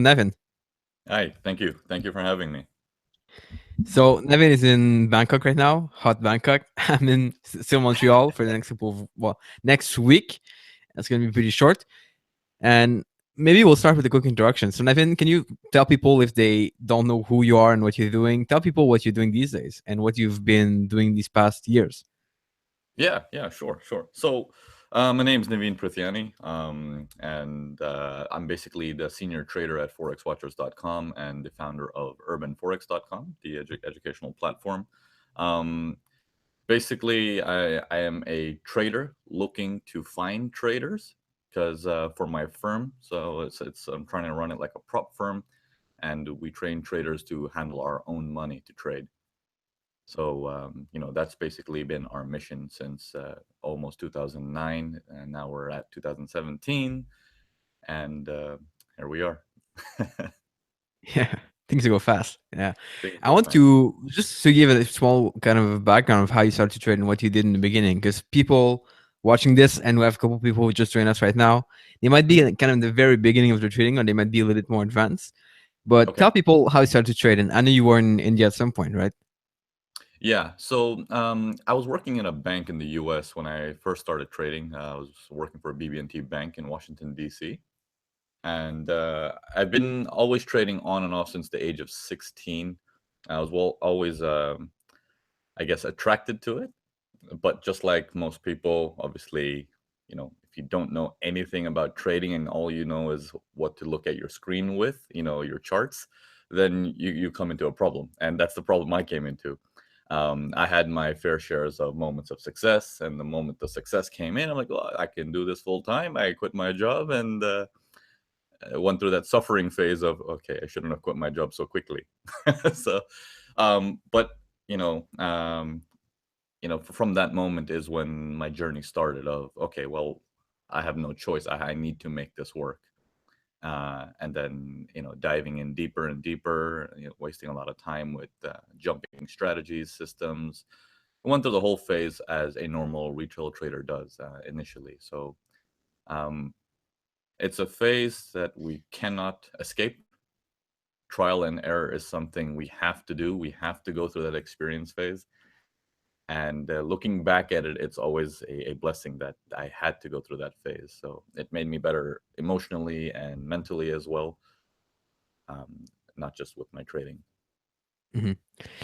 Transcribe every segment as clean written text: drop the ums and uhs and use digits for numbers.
Navin. Hi, thank you. Thank you for having me. So Navin is in Bangkok right now, hot Bangkok. I'm in still Montreal for the next couple of next week. It's gonna be pretty short, and maybe we'll start with a quick introduction. So Navin, can you tell people if they don't know who you are and what you're doing? Tell people what you're doing these days and what you've been doing these past years. Yeah, sure. So, my name's Navin Prithyani, and I'm basically the senior trader at forexwatchers.com and the founder of urbanforex.com, the educational platform. Um, Basically, I am a trader looking to find traders because for my firm, so it's I'm trying to run it like a prop firm, and we train traders to handle our own money to trade. So, that's basically been our mission since almost 2009, and now we're at 2017, and here we are. Yeah, things go fast. Yeah, Things I go want fast. to just to give a small kind of background of how you started to trade and what you did in the beginning, because people watching this, and we have a couple people who just joined us right now, they might be Mhm. at kind of the very beginning of their trading, or they might be a little bit more advanced. But Okay. tell people how you started to trade. And I know you were in India at some point, right? Yeah. So, I was working in a bank in the U.S. when I first started trading. I was working for a BB&T bank in Washington D.C. And I've been always trading on and off since the age of 16. I was always, I guess, attracted to it. But just like most people, obviously, if you don't know anything about trading and all you know is what to look at your screen with, your charts, then you come into a problem. And that's the problem I came into. I had my fair shares of moments of success, and the moment the success came in, I'm like, well, I can do this full time. I quit my job and went through that suffering phase of, okay, I shouldn't have quit my job so quickly. So, but you know, um, from that moment is when my journey started of, okay, well, I have no choice. I need to make this work. And then, diving in deeper and deeper, wasting a lot of time with jumping strategies, systems. I went through the whole phase as a normal retail trader does initially. So um, it's a phase that we cannot escape. Trial and error is something we have to do. We have to go through that experience phase. And looking back at it, it's always a blessing that I had to go through that phase. So it made me better emotionally and mentally as well, not just with my trading. Hmm.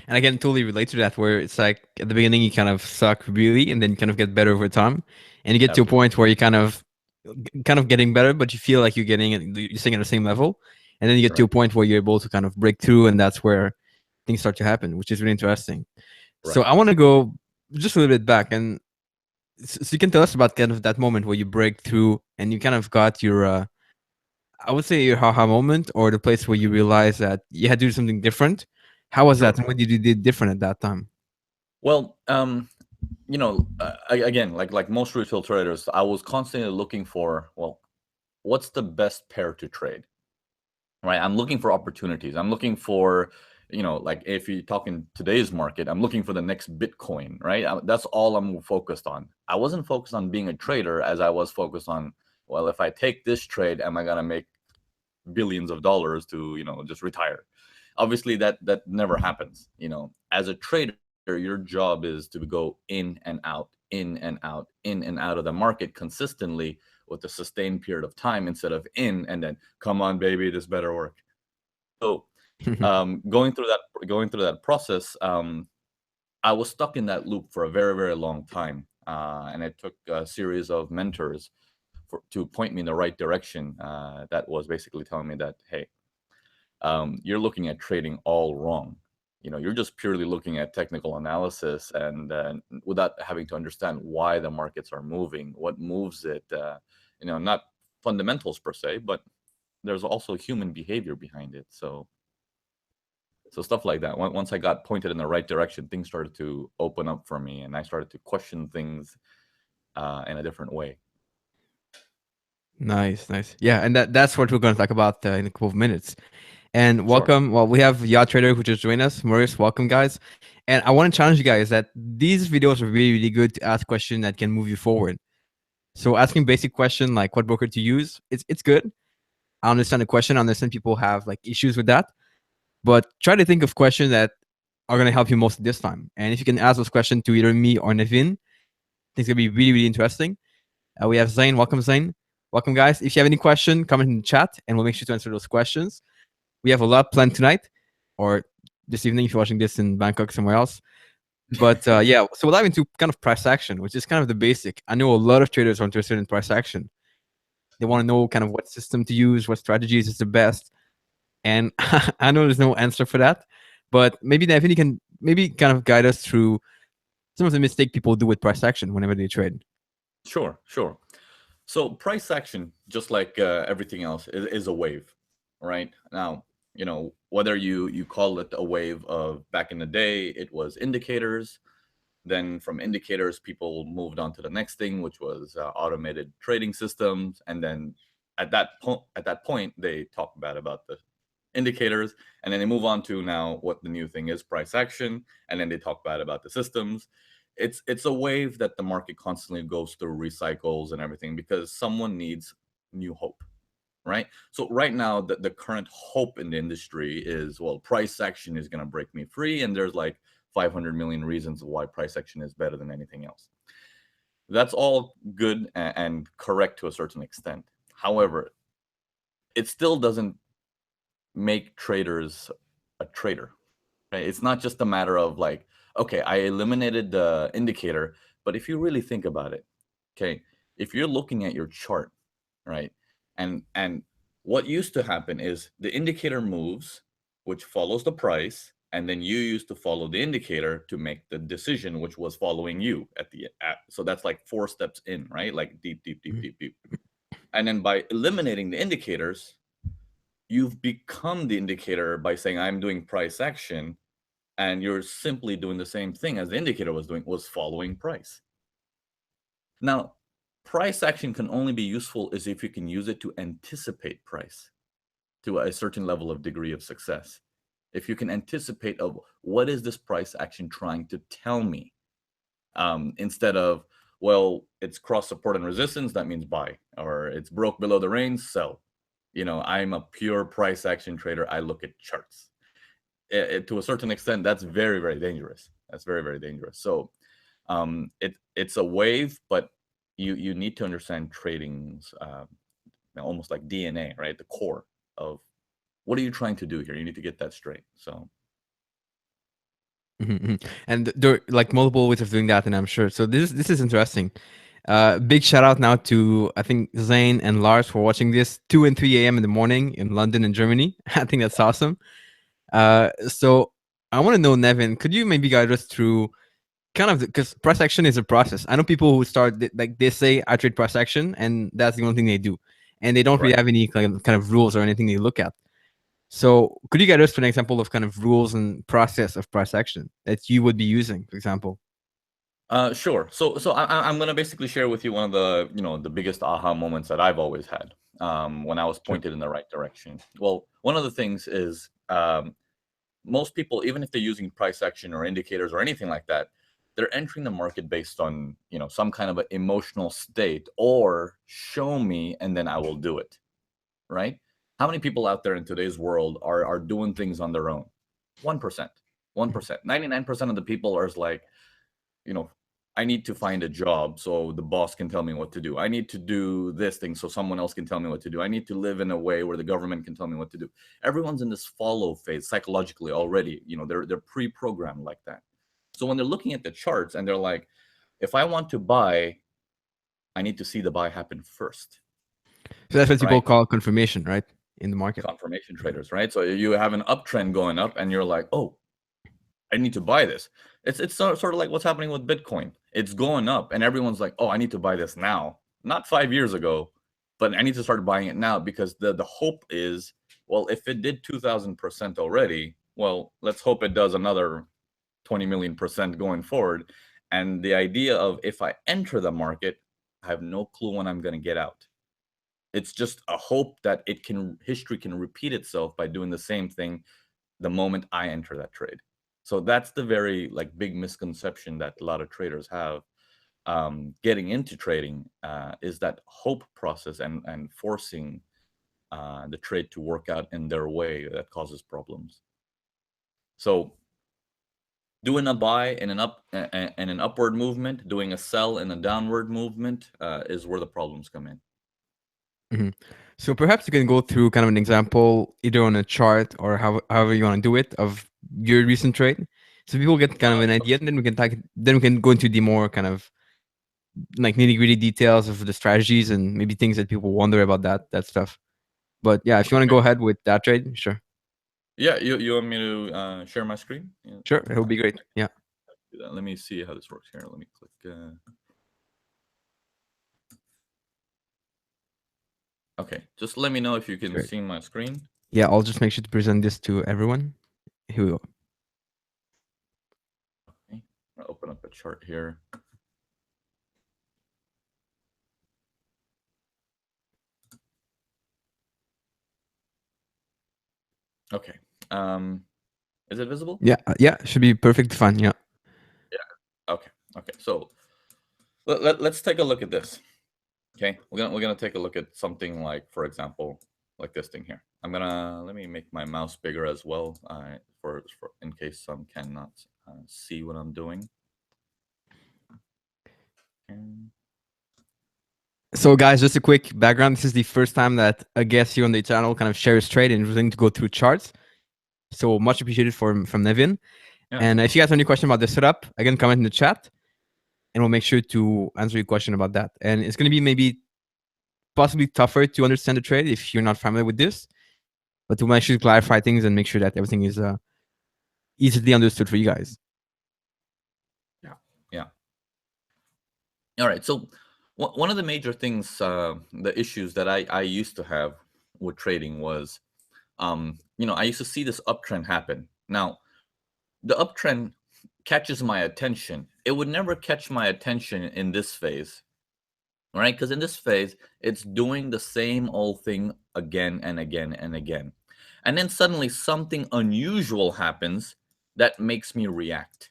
And I can totally relate to that, where it's like at the beginning you kind of suck really, and then you kind of get better over time, and you get to a Absolutely. point where you kind of getting better, but you feel like you're staying at the same level, and then you get to Right. a point where you're able to kind of break through, and that's where things start to happen, which is really interesting. So Right. I want to go just a little bit back, and so you can tell us about kind of that moment where you break through and you kind of got your I would say your haha moment, or the place where you realize that you had to do something different. How was that, Sure. and what did you do different at that time? Well, again, like most retail traders, I was constantly looking for, well, what's the best pair to trade? Right. I'm looking for opportunities. I'm looking for, like if you talk in today's market, I'm looking for the next Bitcoin, right? That's all I'm focused on. I wasn't focused on being a trader as I was focused on, well, if I take this trade, am I going to make billions of dollars to, just retire? Obviously that never happens. As a trader, your job is to go in and out, in and out, in and out of the market consistently with a sustained period of time instead of in and then, come on, baby, this better work. So going through that process, I was stuck in that loop for a very, very long time. And it took a series of mentors to point me in the right direction. That was basically telling me that, hey, you're looking at trading all wrong. You're just purely looking at technical analysis and without having to understand why the markets are moving, what moves it. Not fundamentals per se, but there's also human behavior behind it. So stuff like that. Once I got pointed in the right direction, things started to open up for me, and I started to question things in a different way. Nice, nice. Yeah, and that's what we're going to talk about in a couple of minutes. And Sure. welcome. Well, we have Yacht Trader who just joined us. Maurice, welcome, guys. And I want to challenge you guys that these videos are really, really good to ask questions that can move you forward. So asking basic question like what broker to use, it's good. I understand the question. I understand people have like issues with that, but try to think of questions that are going to help you most this time. And if you can ask those questions to either me or Navin, I think it's going to be really, really interesting. We have Zane. Welcome, Zane. Welcome, guys. If you have any question, comment in the chat, and we'll make sure to answer those questions. We have a lot planned tonight, or this evening if you're watching this in Bangkok somewhere else. But yeah, so we'll dive into kind of price action, which is kind of the basic. I know a lot of traders are interested in price action. They want to know kind of what system to use, what strategies is the best. And I know there's no answer for that, but maybe Navin can maybe kind of guide us through some of the mistake people do with price action whenever they trade. Sure, sure. So price action, just like everything else, is a wave, right? Now, whether you call it a wave of back in the day, it was indicators. Then from indicators, people moved on to the next thing, which was automated trading systems. And then at that point, they talk about the indicators, and then they move on to now what the new thing is, price action, and then they talk about the systems. It's a wave that the market constantly goes through, recycles and everything, because someone needs new hope, right? So right now, the current hope in the industry is, well, price action is going to break me free, and there's like 500 million reasons why price action is better than anything else. That's all good and correct to a certain extent. However, it still doesn't make traders a trader, right? It's not just a matter of like, okay, I eliminated the indicator, but if you really think about it, okay, if you're looking at your chart, right, and what used to happen is the indicator moves, which follows the price, and then you used to follow the indicator to make the decision, which was following you so that's like 4 steps in, right? Like deep, deep, deep, deep, deep. And then by eliminating the indicators, you've become the indicator by saying I'm doing price action, and you're simply doing the same thing as the indicator was doing, was following price. Now, price action can only be useful is if you can use it to anticipate price to a certain level of degree of success. If you can anticipate of what is this price action trying to tell me, instead of, well, it's cross support and resistance, that means buy, or it's broke below the range, sell. I'm a pure price action trader. I look at charts. To a certain extent, that's very, very dangerous. That's very, very dangerous. So it's a wave, but you need to understand trading's almost like DNA, right? The core of what are you trying to do here? You need to get that straight. So And there are like multiple ways of doing that, and I'm sure. So this is interesting. Big shout out now to I think Zane and Lars for watching this 2 and 3 a.m. in the morning in London and Germany. I think that's awesome. So I want to know, Navin, could you maybe guide us through kind of because price action is a process. I know people who start like they say I trade price action, and that's the only thing they do, and they don't really right. have any kind of rules or anything they look at. So could you guide us to an example of kind of rules and process of price action that you would be using, for example? Sure. So I'm gonna basically share with you one of the the biggest aha moments that I've always had when I was Sure. pointed in the right direction. Well, one of the things is most people, even if they're using price action or indicators or anything like that, they're entering the market based on some kind of an emotional state, or show me and then I will do it, right? How many people out there in today's world are doing things on their own? 1%. 1%. 99% of the people are like, you know, I need to find a job so the boss can tell me what to do. I need to do this thing so someone else can tell me what to do. I need to live in a way where the government can tell me what to do. Everyone's in this follow phase psychologically already. They're pre-programmed like that. So when they're looking at the charts and they're like, if I want to buy, I need to see the buy happen first, So that's what people right? call confirmation, right, in the market. Confirmation traders, right? So you have an uptrend going up and you're like, oh, I need to buy this. It's sort of like what's happening with Bitcoin. It's going up, and everyone's like, "Oh, I need to buy this now." Not 5 years ago, but I need to start buying it now because the hope is, well, if it did 2,000% already, well, let's hope it does another 20 million% going forward. And the idea of if I enter the market, I have no clue when I'm going to get out. It's just a hope that history can repeat itself by doing the same thing the moment I enter that trade. So that's the very like big misconception that a lot of traders have getting into trading is that hope process and forcing the trade to work out in their way that causes problems. So doing a buy in an upward movement, doing a sell in a downward movement is where the problems come in. Mhm. So perhaps you can go through kind of an example, either on a chart or however you want to do it, of your recent trade, so people get kind of an idea, and then we can go into the more kind of like nitty gritty details of the strategies and maybe things that people wonder about that stuff. But yeah, if you want to Okay. go ahead with that trade, sure, Yeah, you want me to share my screen? Yeah, sure, it will be great. Yeah, do that. Let me see how this works here. Let me click. Okay, just let me know if you can sure. see my screen. Yeah, I'll just make sure to present this to everyone. Here we go. Okay, I'll open up a chart here. Okay. Um, is it visible? Yeah, yeah, should be perfect fun. Yeah, Yeah. Okay. Okay. So let's take a look at this. Okay, we're gonna take a look at something like, for example, like this thing here. Let me make my mouse bigger as well, for in case some cannot see what I'm doing. And, so guys, just a quick background. This is the first time that a guest here on the channel kind of shares trade and is willing to go through charts. So much appreciated from Navin. yeah, And if you guys have any question about the setup, again, comment in the chat, and we'll make sure to answer your question about that. And it's going to be maybe possibly tougher to understand the trade if you're not familiar with this, but to make sure to clarify things and make sure that everything is easily understood for you guys. yeah, yeah. All right. So one of the major things, the issues that I used to have with trading was, I used to see this uptrend happen. Now, the uptrend catches my attention. It would never catch my attention in this phase, right? Because in this phase, it's doing the same old thing again and again and again. And then suddenly something unusual happens that makes me react.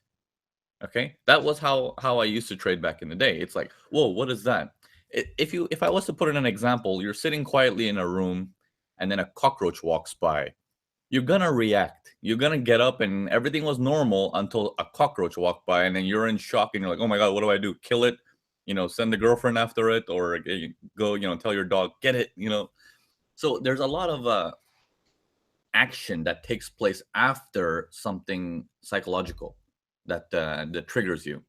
Okay? That was how I used to trade back in the day. It's like, whoa, what is that? If I was to put in an example, you're sitting quietly in a room and then a cockroach walks by. You're gonna react. You're gonna get up and everything was normal until a cockroach walked by, and then you're in shock and you're like, oh my god, what do I do? Kill it? Send the girlfriend after it, or go, tell your dog, get it, So there's a lot of action that takes place after something psychological that triggers you.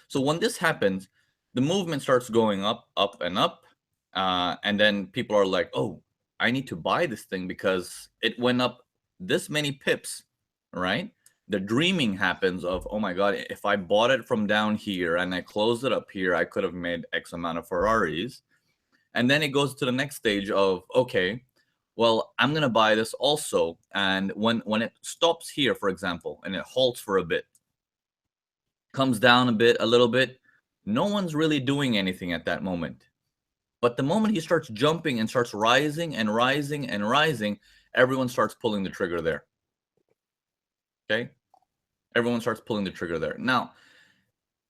So when this happens, the movement starts going up, up, and up, and then people are like, "Oh, I need to buy this thing because it went up this many pips." Right? The dreaming happens of, "Oh my god, if I bought it from down here and I closed it up here, I could have made X amount of Ferraris." And then it goes to the next stage of, okay, well, I'm gonna buy this also. And when it stops here, for example, and it halts for a bit, comes down a bit, a little bit, no one's really doing anything at that moment. But the moment he starts jumping and starts rising and rising and rising, everyone starts pulling the trigger there. Okay? Everyone starts pulling the trigger there. Now,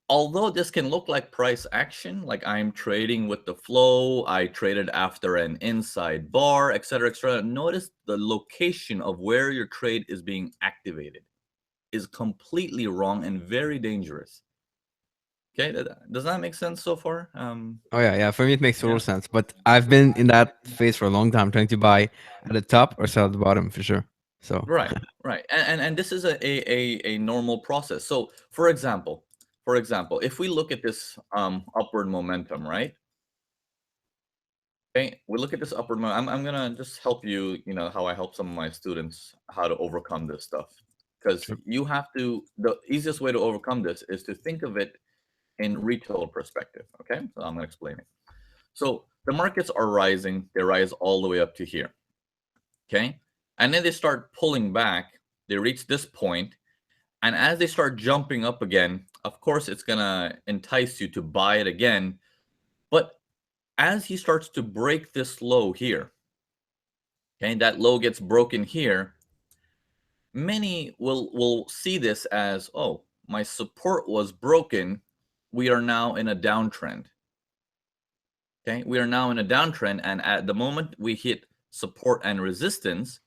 although this can look like price action, like I'm trading with the flow, I traded after an inside bar, etc., notice the location of where your trade is being activated is completely wrong and very dangerous. Okay, does that make sense so far? Oh yeah, yeah. For me, it makes Yeah. total sense. But I've been in that phase for a long time, trying to buy at the top or sell at the bottom for sure. So Right, right, and this is a normal process. So, for example, if we look at this upward momentum, right? Okay, we look at this upward momentum. I'm gonna just help you. You know how I help some of my students how to overcome this stuff, because sure. you have to. The easiest way to overcome this is to think of it in retail perspective. Okay, so I'm gonna explain it. So the markets are rising. They rise all the way up to here. Okay, and then they start pulling back. They reach this point, and as they start jumping up again, of course, it's gonna entice you to buy it again. But as he starts to break this low here, okay, that low gets broken here, many will see this as, oh, my support was broken. We are now in a downtrend. Okay, we are now in a downtrend, and at the moment we hit support and resistance,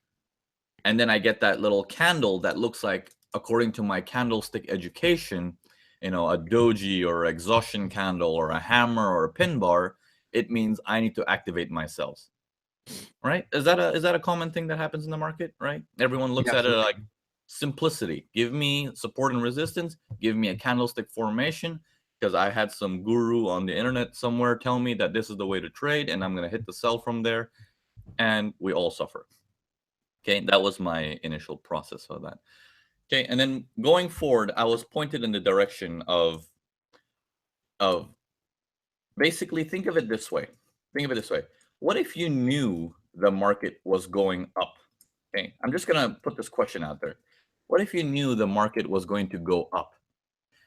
and then I get that little candle that looks like, according to my candlestick education, a doji or exhaustion candle or a hammer or a pin bar, it means I need to activate my cells. Right? Is that a common thing that happens in the market? Right? Everyone looks Yeah, at it absolutely. like simplicity. Give me support and resistance. Give me a candlestick formation, because I had some guru on the internet somewhere tell me that this is the way to trade, and I'm gonna hit the sell from there, and we all suffer. Okay, that was my initial process of that. Okay, and then going forward, I was pointed in the direction of basically, think of it this way. Think of it this way. What if you knew the market was going up? Okay, I'm just gonna put this question out there. What if you knew the market was going to go up?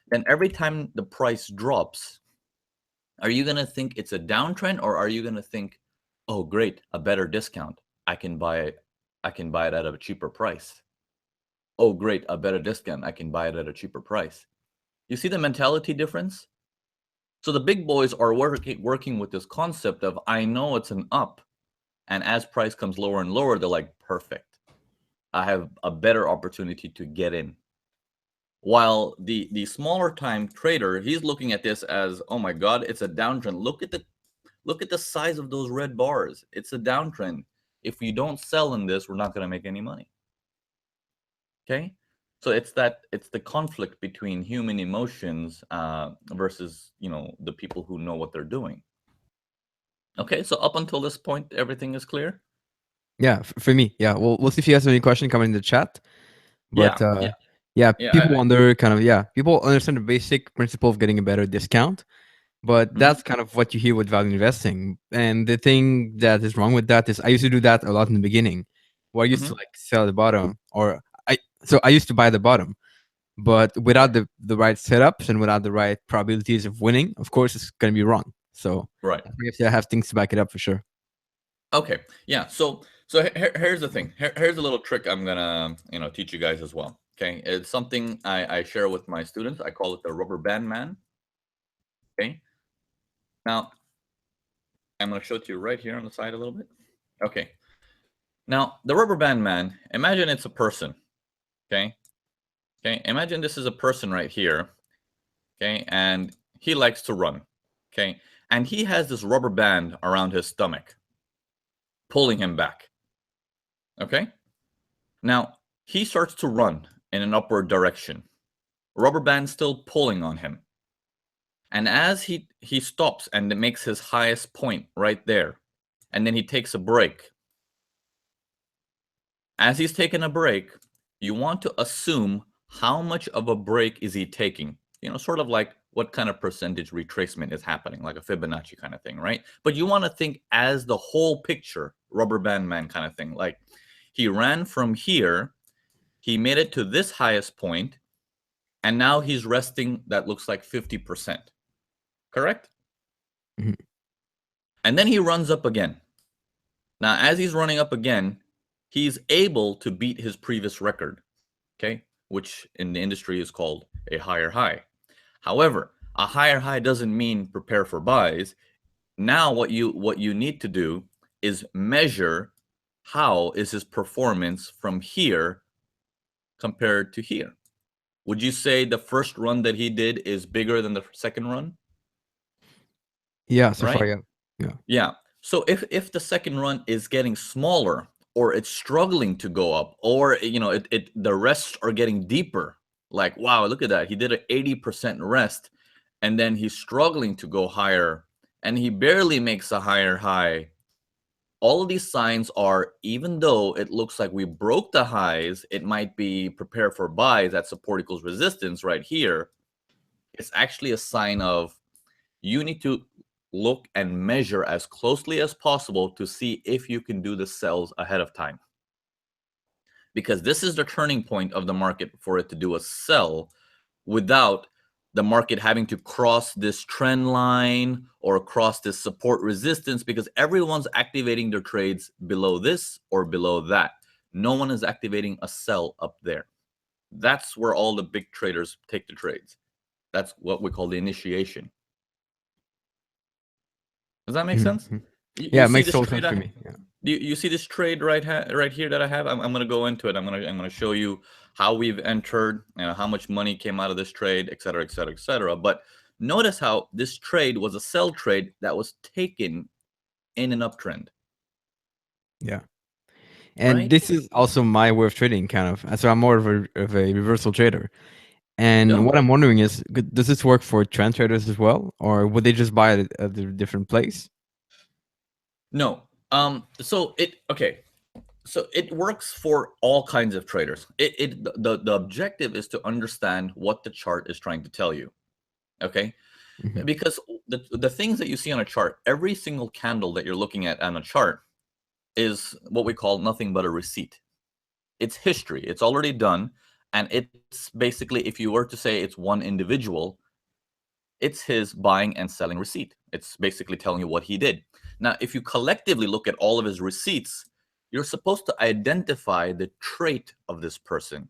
Then every time the price drops, are you gonna think it's a downtrend, or are you gonna think, oh great, a better discount. I can buy it, at a cheaper price. Oh great, a better discount. I can buy it at a cheaper price. You see the mentality difference? So the big boys are working with this concept of, I know it's an up, and as price comes lower and lower, they're like, perfect. I have a better opportunity to get in. While the smaller time trader, he's looking at this as, oh my god, it's a downtrend. Look at the size of those red bars. It's a downtrend. If we don't sell in this, we're not going to make any money. Okay, so it's the conflict between human emotions versus the people who know what they're doing. Okay, so up until this point, everything is clear. Yeah, for me, yeah. Well, we'll see if you guys have any question coming in the chat. Yeah, But yeah, yeah. people wonder kind of, yeah, people understand the basic principle of getting a better discount, but Mhm. that's kind of what you hear with value investing. And the thing that is wrong with that is I used to do that a lot in the beginning, where I used to Mhm. like sell the bottom, or I used to buy the bottom, but without the right setups and without the right probabilities of winning, of course, it's gonna be wrong. So Right. you have to have things to back it up for sure. Okay. Yeah. So here's the thing. Here's a little trick I'm gonna teach you guys as well. Okay. It's something I share with my students. I call it the rubber band man. Okay. Now I'm gonna show it to you right here on the side a little bit. Okay. Now the rubber band man. Imagine it's a person. Okay. Okay. Imagine this is a person right here. Okay. And he likes to run. Okay. And he has this rubber band around his stomach, pulling him back. Okay. Now, he starts to run in an upward direction. Rubber band still pulling on him. And as he stops and it makes his highest point right there, and then he takes a break. As he's taking a break, you want to assume how much of a break is he taking? Sort of like what kind of percentage retracement is happening, like a Fibonacci kind of thing, right? But you want to think as the whole picture, rubber band man kind of thing. Like he ran from here, he made it to this highest point, and now he's resting, that looks like 50%. Correct? Mhm. And then he runs up again. Now, as he's running up again, he's able to beat his previous record, okay, which in the industry is called a higher high. However, a higher high doesn't mean prepare for buys. Now, what you need to do is measure how is his performance from here compared to here. Would you say the first run that he did is bigger than the second run? Yeah, so far, Right? yeah, yeah. Yeah. So if the second run is getting smaller, or it's struggling to go up, or it the rests are getting deeper, like wow, look at that. He did an 80% rest, and then he's struggling to go higher, and he barely makes a higher high. All of these signs are, even though it looks like we broke the highs, it might be prepare for buys at support equals resistance right here. It's actually a sign of, you need to look and measure as closely as possible to see if you can do the sells ahead of time. Because this is the turning point of the market for it to do a sell without the market having to cross this trend line or cross this support resistance, because everyone's activating their trades below this or below that. No one is activating a sell up there. That's where all the big traders take the trades. That's what we call the initiation. Does that make Mhm, sense? mhm. You Yeah, it see makes this total sense trade for I me. Yeah. You see this trade right here that I have? I'm gonna go into it. I'm gonna show you how we've entered, how much money came out of this trade, et cetera, et cetera, et cetera. But notice how this trade was a sell trade that was taken in an uptrend, Yeah. And right? this is also my way of trading, kind of. So I'm more of a reversal trader. And Yeah. what I'm wondering is, does this work for trend traders as well, or would they just buy it at a different place? No. So it okay. So it works for all kinds of traders. The objective is to understand what the chart is trying to tell you. Okay, Hmm. because the things that you see on a chart, every single candle that you're looking at on a chart is what we call nothing but a receipt. It's history. It's already done, and it's basically, if you were to say it's one individual, it's his buying and selling receipt. It's basically telling you what he did. Now, if you collectively look at all of his receipts, you're supposed to identify the trait of this person.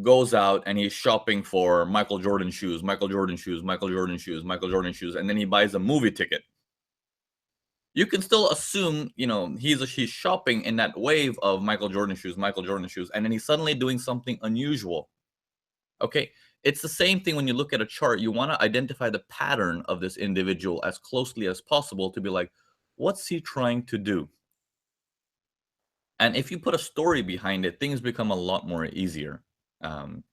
Goes out and he's shopping for Michael Jordan shoes, Michael Jordan shoes, Michael Jordan shoes, Michael Jordan shoes, and then he buys a movie ticket. You can still assume, he's shopping in that wave of Michael Jordan shoes, Michael Jordan shoes, and then he's suddenly doing something unusual. Okay, it's the same thing when you look at a chart. You want to identify the pattern of this individual as closely as possible to be like, what's he trying to do? And if you put a story behind it, things become a lot more easier. Um,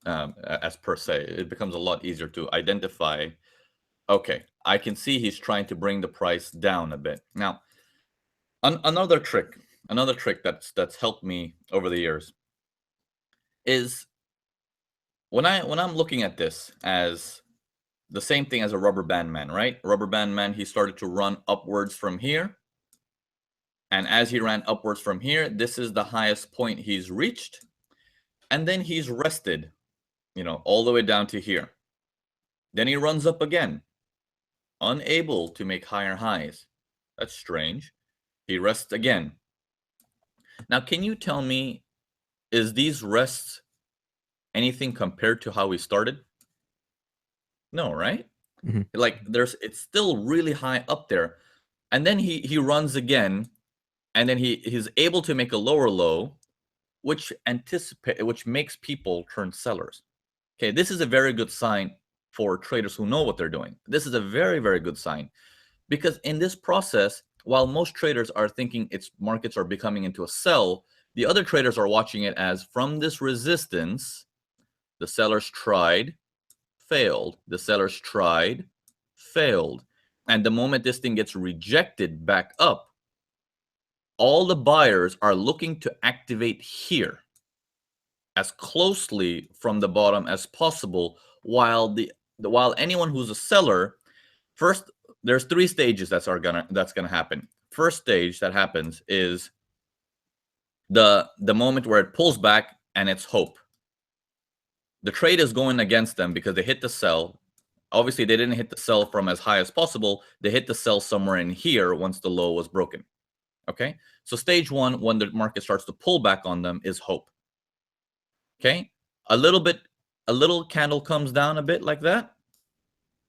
as per se, it becomes a lot easier to identify. Okay, I can see he's trying to bring the price down a bit. Now, another trick that's helped me over the years is when I'm looking at this as the same thing as a rubber band man, right? Rubber band man, he started to run upwards from here. And as he ran upwards from here, this is the highest point he's reached. And then he's rested, all the way down to here. Then he runs up again, unable to make higher highs. That's strange. He rests again. Now, can you tell me, is these rests anything compared to how we started? No, right? Hmm. Like it's still really high up there. And then he runs again, and then he's able to make a lower low, which makes people turn sellers. Okay, this is a very good sign for traders who know what they're doing. This is a very, very good sign, because in this process, while most traders are thinking its markets are becoming into a sell, the other traders are watching it as, from this resistance, the sellers tried, failed, the sellers tried, failed, and the moment this thing gets rejected back up, all the buyers are looking to activate here as closely from the bottom as possible, while anyone who's a seller, first, there's three stages that's gonna happen. First stage that happens is the moment where it pulls back and it's hope. The trade is going against them because they hit the sell. Obviously, they didn't hit the sell from as high as possible. They hit the sell somewhere in here once the low was broken. Okay, so stage one, when the market starts to pull back on them, is hope. Okay, a little candle comes down a bit like that.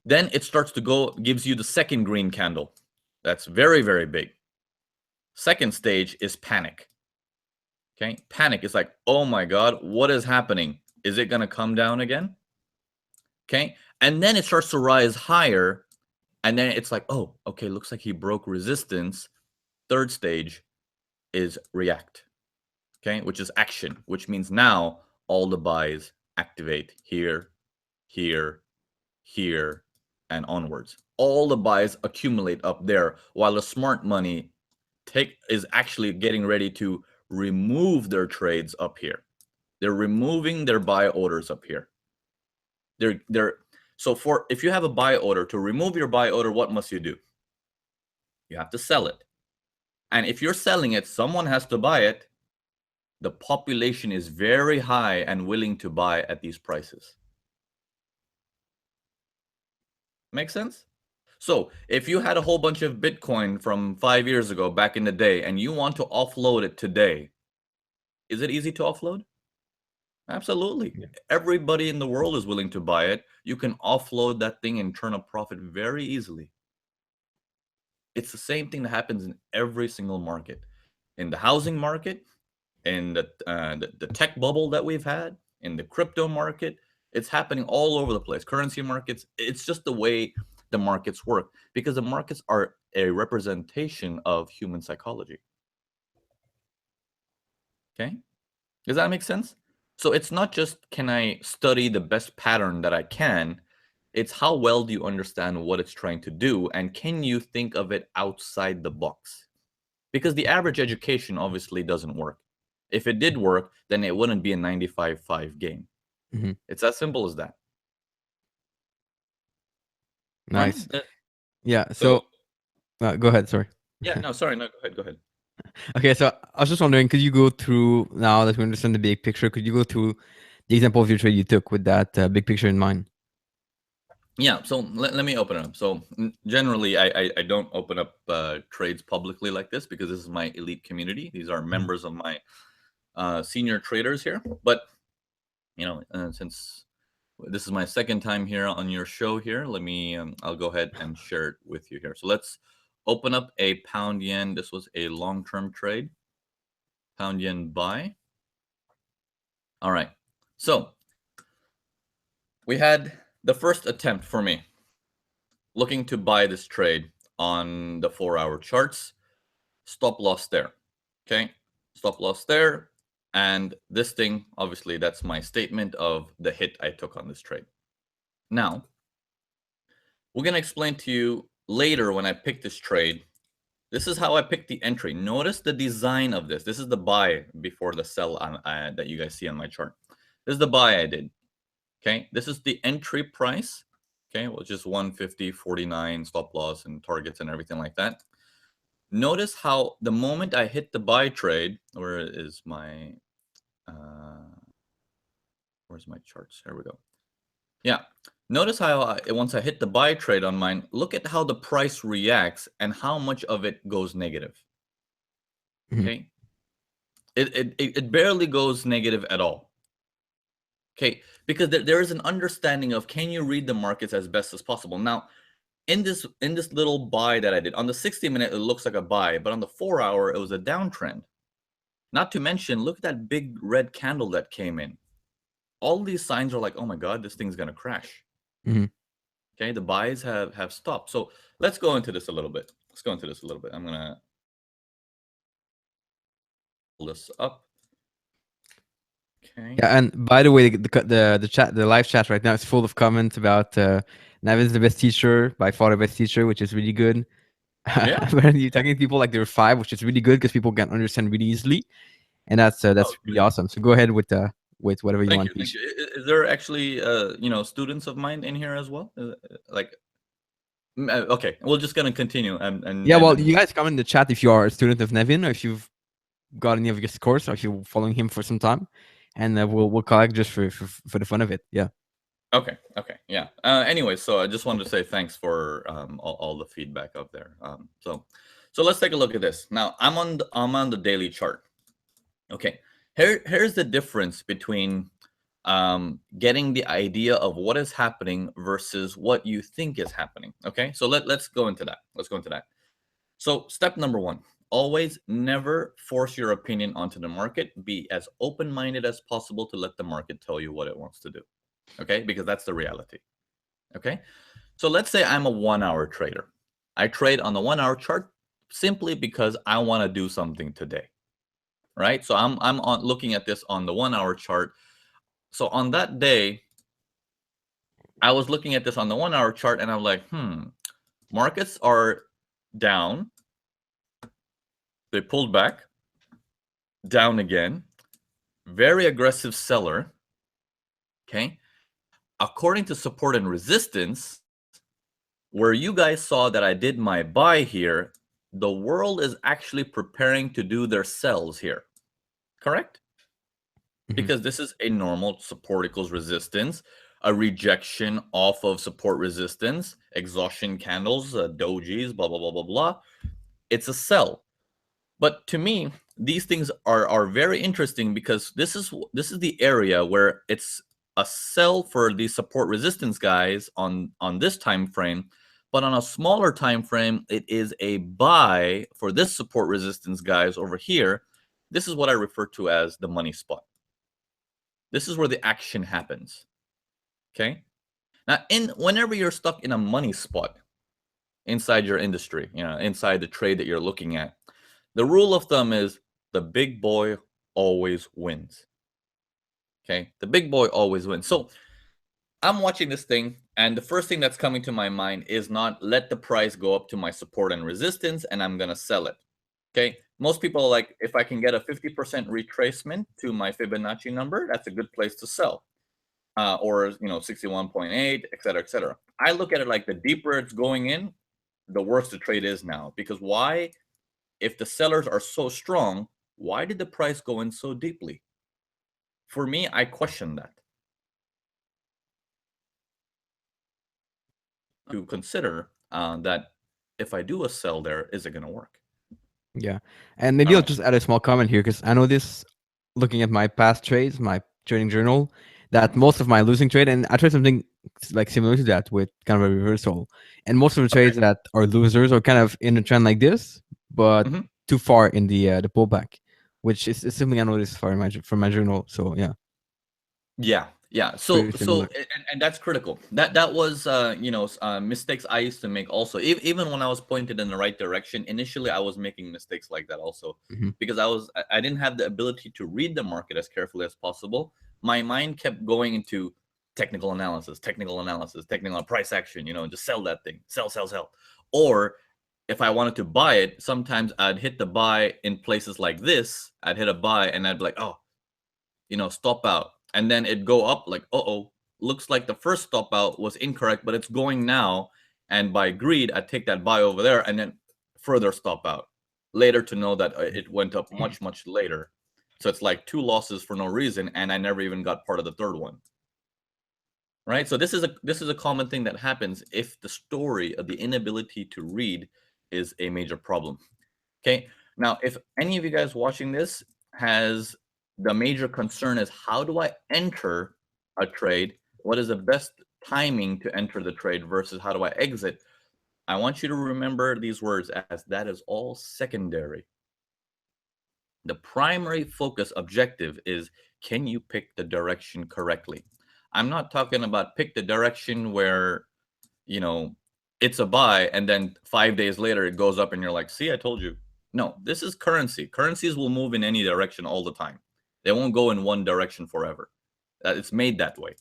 Then it starts to go, gives you the second green candle. That's very, very big. Second stage is panic. Okay, panic is like, oh my God, what is happening? Is it going to come down again? Okay, and then it starts to rise higher. And then it's like, oh, okay, looks like he broke resistance. Third stage is react. Okay, which is action, which means now all the buys activate here, here, here, and onwards. All the buys accumulate up there, while the smart money is actually getting ready to remove their trades up here. They're removing their buy orders up here. They're so for if you have a buy order, to remove your buy order, what must you do? You have to sell it. And if you're selling it, someone has to buy it. The population is very high and willing to buy at these prices. Make sense? So if you had a whole bunch of Bitcoin from 5 years ago back in the day and you want to offload it today, is it easy to offload? Absolutely. Yeah. Everybody in the world is willing to buy it. You can offload that thing and turn a profit very easily. It's the same thing that happens in every single market, in the housing market, in the tech bubble that we've had, in the crypto market. It's happening all over the place. Currency markets. It's just the way the markets work, because the markets are a representation of human psychology. Okay, does that make sense? So it's not just can I study the best pattern that I can. It's how well do you understand what it's trying to do, and can you think of it outside the box? Because the average education obviously doesn't work. If it did work, then it wouldn't be a 95-5 game. Hmm. It's as simple as that, right? Nice. Yeah. So So go ahead. Sorry. yeah, no, sorry, no, go ahead, go ahead. Okay. So I was just wondering, could you go through, now that we understand the big picture, could you go through the example of your trade you took with that big picture in mind? Yeah, so let me open it up. So generally, I don't open up trades publicly like this, because this is my elite community. These are Mhm. members of my senior traders here. But since this is my second time here on your show here, let me I'll go ahead and share it with you here. So let's open up a pound yen. This was a long-term trade, pound yen buy. All right, so we had the first attempt for me looking to buy this trade on the 4-hour charts. Stop loss there. Okay, stop loss there. And this thing, obviously, that's my statement of the hit I took on this trade. Now, we're going to explain to you later when I pick this trade. This is how I picked the entry. Notice the design of this. This is the buy before the sell that you guys see on my chart. This is the buy I did. Okay, this is the entry price. Okay, which is 150.49, stop loss and targets and everything like that. Notice how the moment I hit the buy trade, where is my where's my charts? Here we go. Yeah. Notice how once I hit the buy trade on mine, look at how the price reacts and how much of it goes negative. Mhm. Okay. It barely goes negative at all. Okay. Because there is an understanding of, can you read the markets as best as possible? Now, in this little buy that I did, on the 60-minute, it looks like a buy, but on the 4-hour, it was a downtrend. Not to mention, look at that big red candle that came in. All these signs are like, oh my God, this thing's going to crash. Mhm. Okay, the buys have stopped. So let's go into this a little bit. I'm going to pull this up. Okay. Yeah, and by the way, the chat, the live chat right now is full of comments about Navin's the best teacher, by far the best teacher, which is really good. Yeah. Apparently, you're talking to people like they're 5, which is really good because people can understand really easily, and that's Oh, really awesome. So go ahead with whatever you thank want you. to Thank teach. you. Is there actually students of mine in here as well? Like okay, we're just going to continue and Yeah, and well, then you guys comment in the chat if you are a student of Nevin, or if you've got any of his course, or if you're following him for some time, and we'll collect just for the fun of it. Yeah. okay, yeah. Anyway, so I just wanted to say thanks for all the feedback up there. So let's take a look at this. Now I'm on the daily chart. Okay, here's the difference between getting the idea of what is happening versus what you think is happening. Okay, so let's go into that. So step number one: always never force your opinion onto the market. Be as open-minded as possible to let the market tell you what it wants to do. Okay, because that's the reality. Okay, so let's say I'm a 1-hour trader. I trade on the 1-hour chart simply because I want to do something today. Right, so I'm on looking at this on the 1-hour chart. So on that day, I was looking at this on the 1-hour chart and I'm like, markets are down. They pulled back, down again. Very aggressive seller. Okay. According to support and resistance, where you guys saw that I did my buy here, the world is actually preparing to do their sells here. Correct? Mhm. Because this is a normal support equals resistance, a rejection off of support resistance, exhaustion candles, dojis, blah, blah, blah, blah, blah. It's a sell. But to me, these things are very interesting because this is the area where it's a sell for the support resistance guys on this time frame, But on a smaller time frame, it is a buy for this support resistance, guys, over here. This is what I refer to as the money spot. This is where the action happens. Okay. Now, whenever you're stuck in a money spot inside your industry, inside the trade that you're looking at, the rule of thumb is the big boy always wins. Okay. The big boy always wins. So I'm watching this thing, and the first thing that's coming to my mind is not let the price go up to my support and resistance, and I'm going to sell it. Okay. Most people are like, if I can get a 50% retracement to my Fibonacci number, that's a good place to sell. Or 61.8, et cetera, et cetera. I look at it like the deeper it's going in, the worse the trade is now. Because why? If the sellers are so strong, why did the price go in so deeply? For me, I question that. To consider that if I do a sell there, is it going to work? Yeah. And maybe All I'll right. just add a small comment here because I know this looking at my past trades, my trading journal, that Mhm. most of my losing trade, and I tried something like similar to that with kind of a reversal. And most of the Okay. trades that are losers are kind of in a trend like this, but hmm too far in the pullback, which is something I noticed from my journal. So yeah, Yeah, yeah. So pretty so similar. and that's critical. That was mistakes I used to make also. Even when I was pointed in the right direction, initially I was making mistakes like that also Hmm. because I didn't have the ability to read the market as carefully as possible. My mind kept going into technical analysis, technical price action. Just sell that thing, sell, sell, sell. Or if I wanted to buy it, sometimes I'd hit the buy in places like this. I'd hit a buy and I'd be like, oh, stop out. And then it go up like, oh, looks like the first stop out was incorrect, but it's going now. And by greed, I take that buy over there and then further stop out. Later to know that it went up much, much later. So it's like two losses for no reason, and I never even got part of the third one. Right? So this is a common thing that happens if the story of the inability to read is a major problem. Okay. Now, if any of you guys watching this has the major concern is how do I enter a trade? What is the best timing to enter the trade versus how do I exit? I want you to remember these words as that is all secondary. The primary focus objective is can you pick the direction correctly? I'm not talking about pick the direction where, you know, it's a buy and then 5 days later it goes up and you're like, see, I told you. No, this is currency. Currencies will move in any direction all the time. They won't go in one direction forever. It's made that way.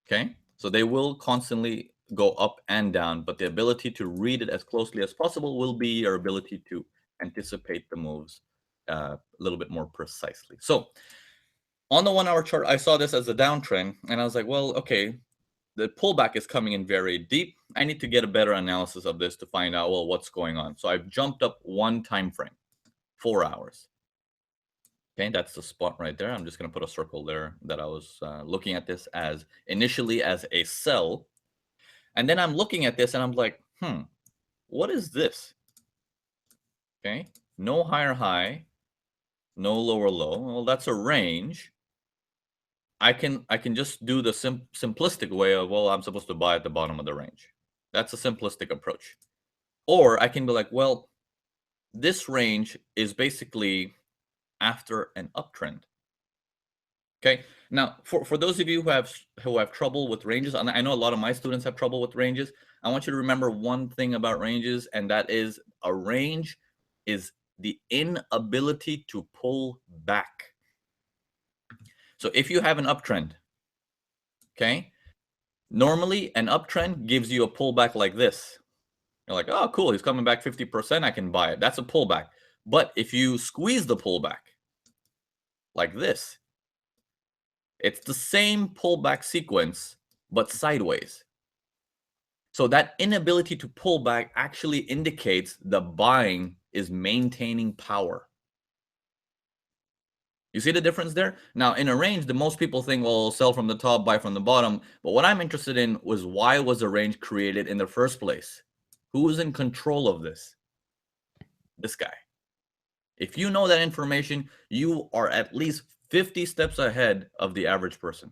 Okay. So they will constantly go up and down, but the ability to read it as closely as possible will be your ability to anticipate the moves a little bit more precisely. So on the 1 hour chart, I saw this as a downtrend and I was like, well, okay, the pullback is coming in very deep. I need to get a better analysis of this to find out, well, what's going on. So I've jumped up one time frame, 4 hours. Okay, that's the spot right there. I'm just going to put a circle there that I was looking at this as initially as a sell. And then I'm looking at this and I'm like, what is this? Okay, no higher high, no lower low. Well, that's a range. I can just do the simplistic way of, well, I'm supposed to buy at the bottom of the range. That's a simplistic approach. Or I can be like, well, this range is basically after an uptrend. Okay. Now, for those of you who have trouble with ranges, and I know a lot of my students have trouble with ranges, I want you to remember one thing about ranges, and that is a range is the inability to pull back. So if you have an uptrend, okay, normally an uptrend gives you a pullback like this. You're like, oh, cool, he's coming back 50%, I can buy it. That's a pullback. But if you squeeze the pullback like this, it's the same pullback sequence, but sideways. So that inability to pull back actually indicates the buying is maintaining power. You see the difference there? Now, in a range, the most people think, well, sell from the top, buy from the bottom. But what I'm interested in was why was a range created in the first place? Who is in control of this? This guy. If you know that information, you are at least 50 steps ahead of the average person.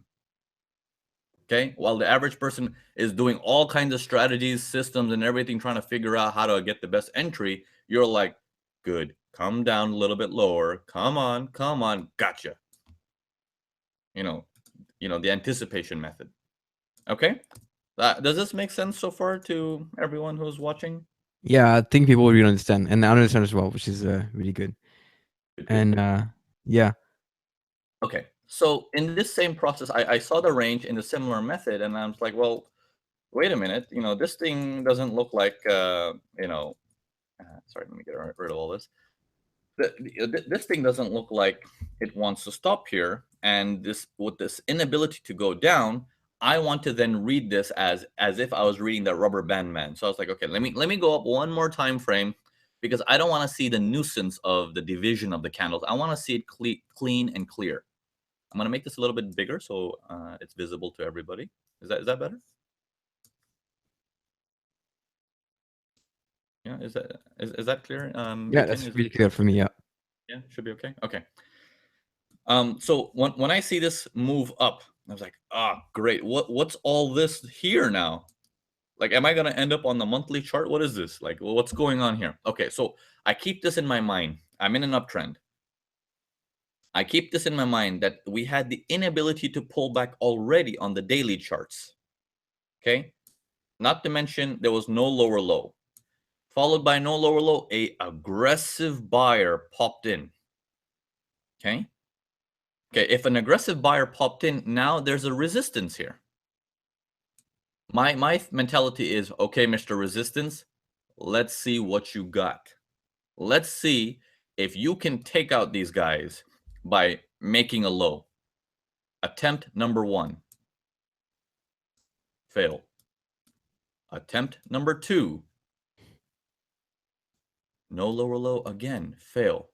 Okay, while the average person is doing all kinds of strategies, systems, and everything, trying to figure out how to get the best entry, you're like, good, come down a little bit lower. Come on, gotcha. You know, the anticipation method. Okay, does this make sense so far to everyone who's watching? Yeah, I think people will really understand, and I understand as well, which is really good. Good, And good. yeah, Okay, so in this same process, I saw the range in a similar method, and I was like, well, wait a minute, this thing doesn't look like, sorry, let me get rid of all this. This thing doesn't look like it wants to stop here, and with this inability to go down, I want to then read this as if I was reading the rubber band man. So I was like, okay, let me go up one more time frame, because I don't want to see the nuisance of the division of the candles. I want to see it clean and clear. I'm going to make this a little bit bigger so it's visible to everybody. Is that better? Yeah, is that clear? yeah, Etienne, that's really clear for me. Yeah, yeah, should be okay. Okay. So when I see this move up, I was like, great. What's all this here now? Like, am I gonna end up on the monthly chart? What is this? Like, what's going on here? Okay, so I keep this in my mind. I'm in an uptrend. I keep this in my mind that we had the inability to pull back already on the daily charts. Okay, not to mention there was no lower low, followed by no lower low. A aggressive buyer popped in. Okay. Okay, if an aggressive buyer popped in, now there's a resistance here. My mentality is, okay, Mr. Resistance, let's see what you got. Let's see if you can take out these guys by making a low. Attempt number 1, fail. Attempt number 2, no lower low again, fail.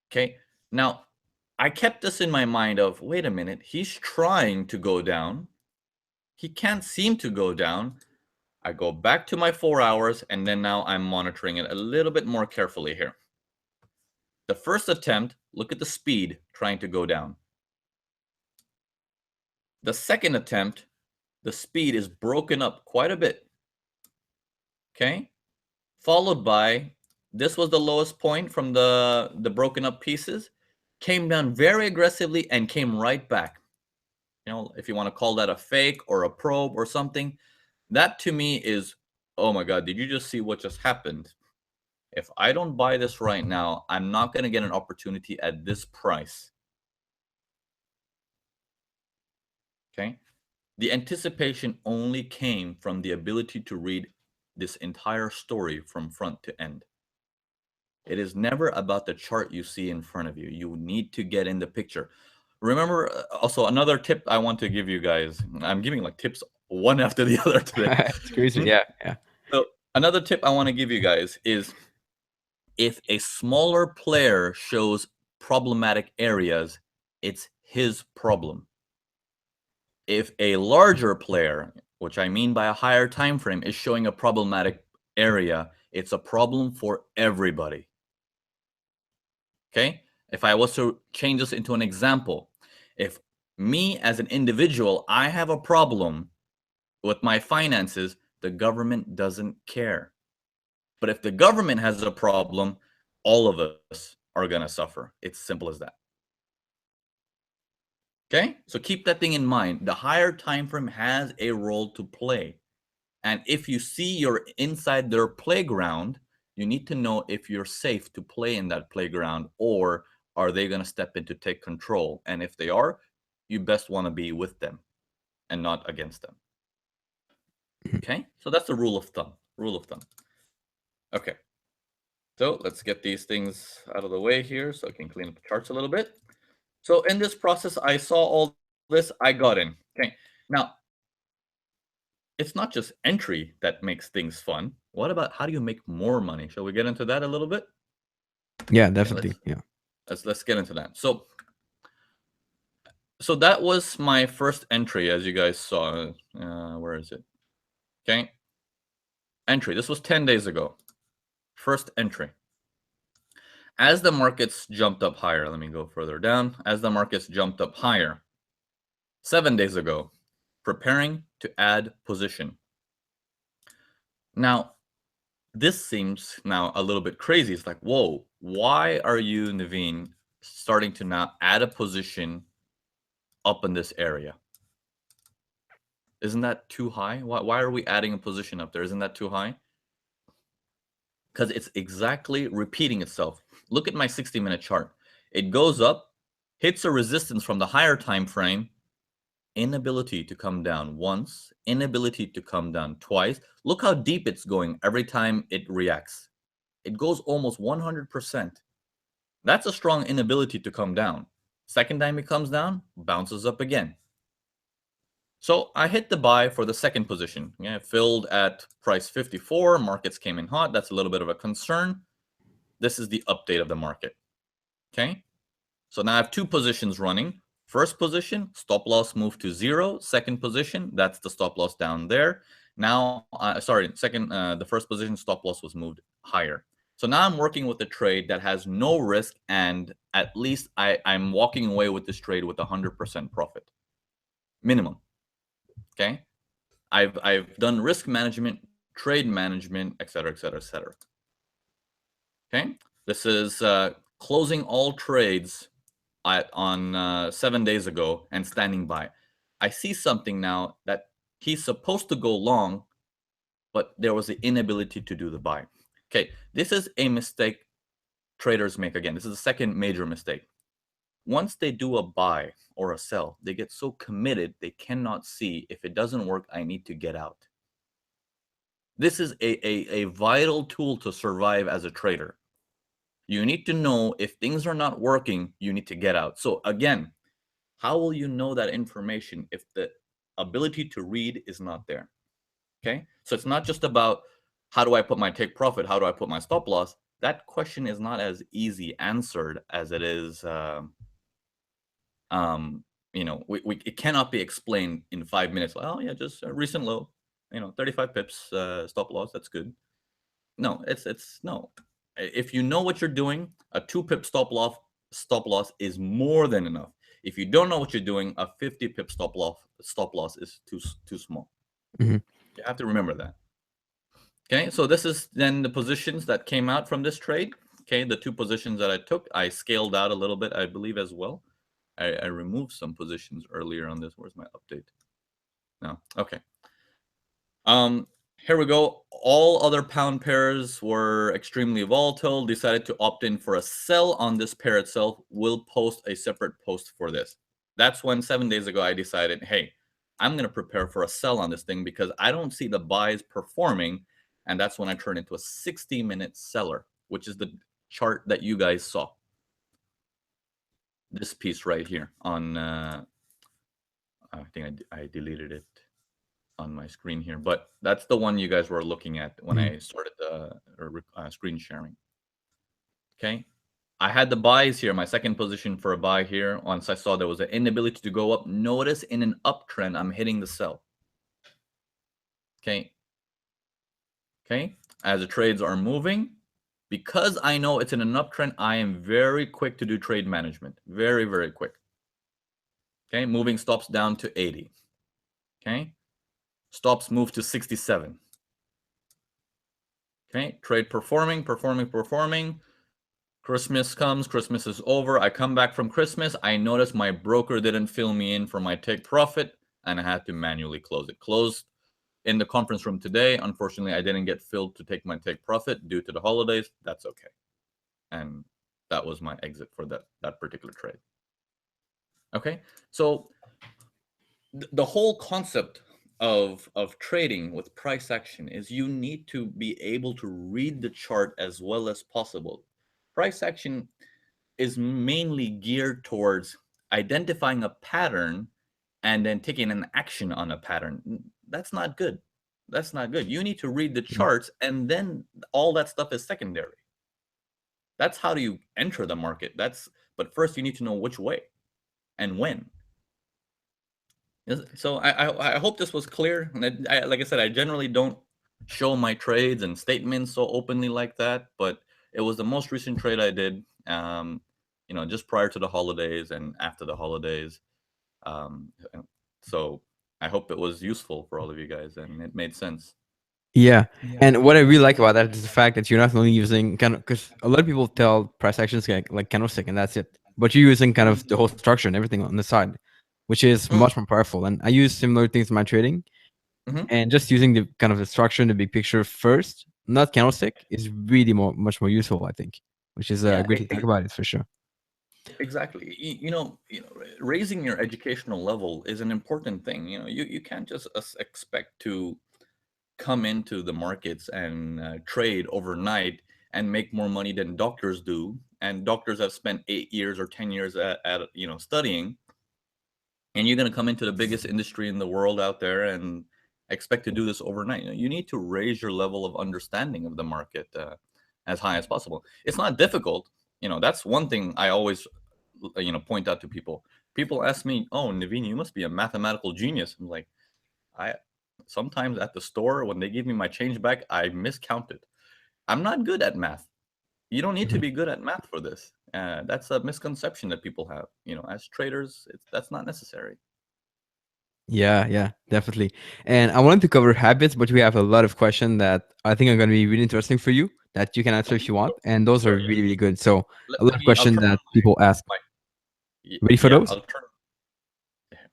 Okay, now I kept this in my mind of, wait a minute, he's trying to go down. He can't seem to go down. I go back to my 4 hours, and then now I'm monitoring it a little bit more carefully here. The first attempt, look at the speed trying to go down. The second attempt, the speed is broken up quite a bit. Okay? Followed by, this was the lowest point from the broken up pieces, came down very aggressively and came right back. If you want to call that a fake or a probe or something, that to me is, oh my God, did you just see what just happened? If I don't buy this right now, I'm not going to get an opportunity at this price. Okay? The anticipation only came from the ability to read this entire story from front to end. It is never about the chart you see in front of you. You need to get in the picture. Remember, also another tip I want to give you guys. I'm giving like tips one after the other today. it's crazy. Yeah, yeah, So another tip I want to give you guys is, if a smaller player shows problematic areas, it's his problem. If a larger player, which I mean by a higher time frame, is showing a problematic area, it's a problem for everybody. Okay? If I was to change this into an example, if me as an individual, I have a problem with my finances, the government doesn't care. But if the government has a problem, all of us are going to suffer. It's simple as that. Okay? So keep that thing in mind. The higher time frame has a role to play. And if you see you're inside their playground, you need to know if you're safe to play in that playground, or are they going to step in to take control? And if they are, you best want to be with them and not against them. Okay? So that's the rule of thumb. Rule of thumb. Okay. So let's get these things out of the way here so I can clean up the charts a little bit. So in this process, I saw all this, I got in. Okay. Now, it's not just entry that makes things fun. What about how do you make more money? Shall we get into that a little bit? yeah, Okay, definitely. Yeah, let's get into that. So that was my first entry, as you guys saw. Where is it? Okay. Entry. This was 10 days ago. First entry. As the markets jumped up higher, let me go further down. As the markets jumped up higher, 7 days ago, preparing to add position. Now, this seems now a little bit crazy. It's like, whoa, why are you, Navin, starting to now add a position up in this area? Isn't that too high? Why are we adding a position up there? Isn't that too high? Because it's exactly repeating itself. Look at my 60-minute chart. It goes up, hits a resistance from the higher time frame, inability to come down once, inability to come down twice. Look how deep it's going every time it reacts. It goes almost 100%. That's a strong inability to come down. Second time it comes down, bounces up again. So I hit the buy for the second position. Yeah, filled at price 54. Markets came in hot. That's a little bit of a concern. This is the update of the market. Okay. So now I have two positions running. First position, stop loss moved to 0. Second position, that's the stop loss down there. Now, the first position stop loss was moved higher. So now I'm working with a trade that has no risk, and at least I'm walking away with this trade with 100% profit minimum. Okay, I've done risk management, trade management, etc., etc., etc. Okay, this is closing all trades on 7 days ago and standing by. I see something now that he's supposed to go long, but there was the inability to do the buy. Okay, this is a mistake traders make again. This is the second major mistake. Once they do a buy or a sell, they get so committed they cannot see if it doesn't work, I need to get out. This is a vital tool to survive as a trader. You need to know if things are not working, you need to get out. So again, how will you know that information if the ability to read is not there? Okay, so it's not just about how do I put my take profit, how do I put my stop loss. That question is not as easy answered as it is. It cannot be explained in 5 minutes. Oh yeah, just a recent low, 35 pips stop loss. That's good. No, it's no. If you know what you're doing, a 2 pip stop loss is more than enough. If you don't know what you're doing, a 50 pip stop loss is too small. Mm-hmm. You have to remember that. Okay, so this is then the positions that came out from this trade. Okay, the two positions that I took, I scaled out a little bit, I believe, as well. I removed some positions earlier on this. Where's my update? No, okay. Here we go. All other pound pairs were extremely volatile. Decided to opt in for a sell on this pair itself. We'll post a separate post for this. That's when 7 days ago I decided, hey, I'm going to prepare for a sell on this thing because I don't see the buys performing. And that's when I turned into a 60-minute seller, which is the chart that you guys saw. This piece right here on, I think I deleted it on my screen here, but that's the one you guys were looking at when I started screen sharing. Okay, I had the buys here, my second position for a buy here. Once I saw there was an inability to go up, notice in an uptrend, I'm hitting the sell. Okay, as the trades are moving, because I know it's in an uptrend, I am very quick to do trade management. Very, very quick. Okay, moving stops down to 80. Okay, stops move to 67. Okay, trade performing. Christmas comes, Christmas is over. I come back from Christmas. I notice my broker didn't fill me in for my take profit, and I had to manually close it. Closed in the conference room today. Unfortunately, I didn't get filled to take my take profit due to the holidays. That's okay. And that was my exit for that particular trade. Okay, so the whole concept of trading with price action is you need to be able to read the chart as well as possible. Price action is mainly geared towards identifying a pattern and then taking an action on a pattern. That's not good. That's not good. You need to read the charts, and then all that stuff is secondary. That's how do you enter the market. But first you need to know which way and when. So I hope this was clear. And like I said, I generally don't show my trades and statements so openly like that, but it was the most recent trade I did, just prior to the holidays and after the holidays. So I hope it was useful for all of you guys and it made sense. Yeah. Yeah. And what I really like about that is the fact that you're not only using kind of, because a lot of people tell price actions like candlestick and that's it. But you're using kind of the whole structure and everything on the side, which is Mm, much more powerful. And I use similar things in my trading, hmm. and just using the kind of the structure and the big picture first, not candlestick, is really much more useful, I think, which is a Yeah, great thing about it for sure. exactly. Raising your educational level is an important thing. You can't just expect to come into the markets and trade overnight and make more money than doctors do. And doctors have spent 8 years or 10 years at studying, and you're going to come into the biggest industry in the world out there and expect to do this overnight. You need to raise your level of understanding of the market as high as possible. It's not difficult. That's one thing I always point out to people. People ask me, "Oh, Navin, you must be a mathematical genius." I'm like, I sometimes at the store when they give me my change back, I miscounted. I'm not good at math. You don't need to Mhm. be good at math for this. That's a misconception that people have. As traders, that's not necessary. Yeah, yeah, definitely. And I wanted to cover habits, but we have a lot of questions that I think are going to be really interesting for you that you can answer if Okay, you want. And those are sure. Yeah. really, really good. So Let, a lot let of me. I'll questions turn on that people ask. my. Ready for Yeah. those? I'll turn.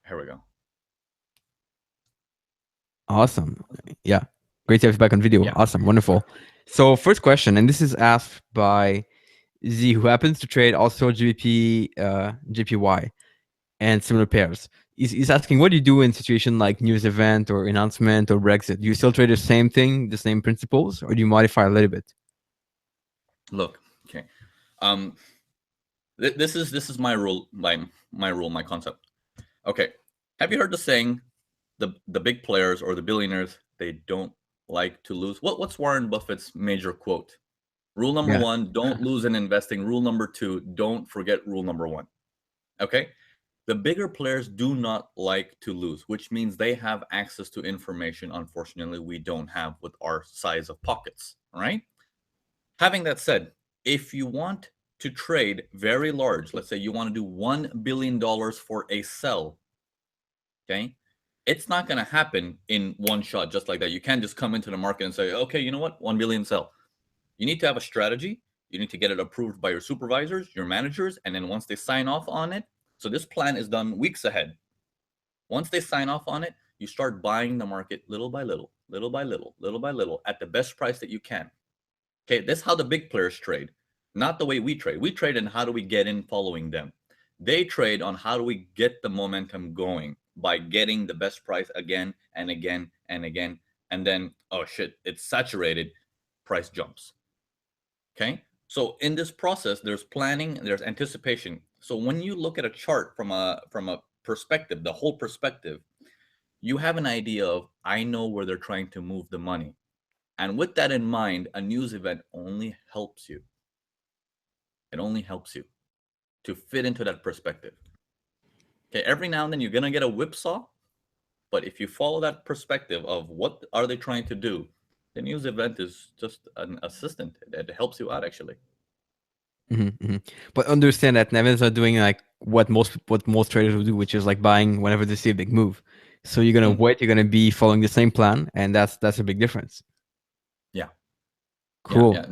Here we go. Awesome. Yeah. Great to have you back on video. Yeah. Awesome. Wonderful. So first question, and this is asked by Z, who happens to trade also GBP, JPY, and similar pairs. He's asking, what do you do in situation like news event or announcement or Brexit? Do you still trade the same thing, the same principles, or do you modify a little bit? Look. Okay. Um. This is my rule. My rule. My concept. Okay. Have you heard the saying, the big players or the billionaires, they don't like to lose? What's Warren Buffett's major quote? Rule number Yeah. one, don't lose in investing. Rule number two, don't forget rule number one. Okay. The bigger players do not like to lose, which means they have access to information, unfortunately, we don't have with our size of pockets. All right. Having that said, if you want to trade very large, let's say you want to do $1 billion for a sell, okay, it's not going to happen in one shot just like that. You can't just come into the market and say, okay, you know what, 1 billion sell. You need to have a strategy. You need to get it approved by your supervisors, your managers, and then once they sign off on it, so this plan is done weeks ahead. Once they sign off on it, you start buying the market little by little, little by little, little by little at the best price that you can. Okay, that's how the big players trade, not the way we trade. We trade in how do we get in following them. They trade on how do we get the momentum going by getting the best price again and again and again. And then, oh shit, it's saturated, price jumps. Okay. So in this process, there's planning, there's anticipation. So when you look at a chart from a perspective, the whole perspective, you have an idea of I know where they're trying to move the money. And with that in mind, a news event only helps you. It only helps you to fit into that perspective. Okay, every now and then you're gonna get a whipsaw, but if you follow that perspective of what are they trying to do, the news event is just an assistant. It helps you out actually. But understand that Nevins are doing like what most traders will do, which is like buying whenever they see a big move. So you're gonna Mm, wait. You're gonna be following the same plan, and that's a big difference. yeah, yeah, Cool. yeah.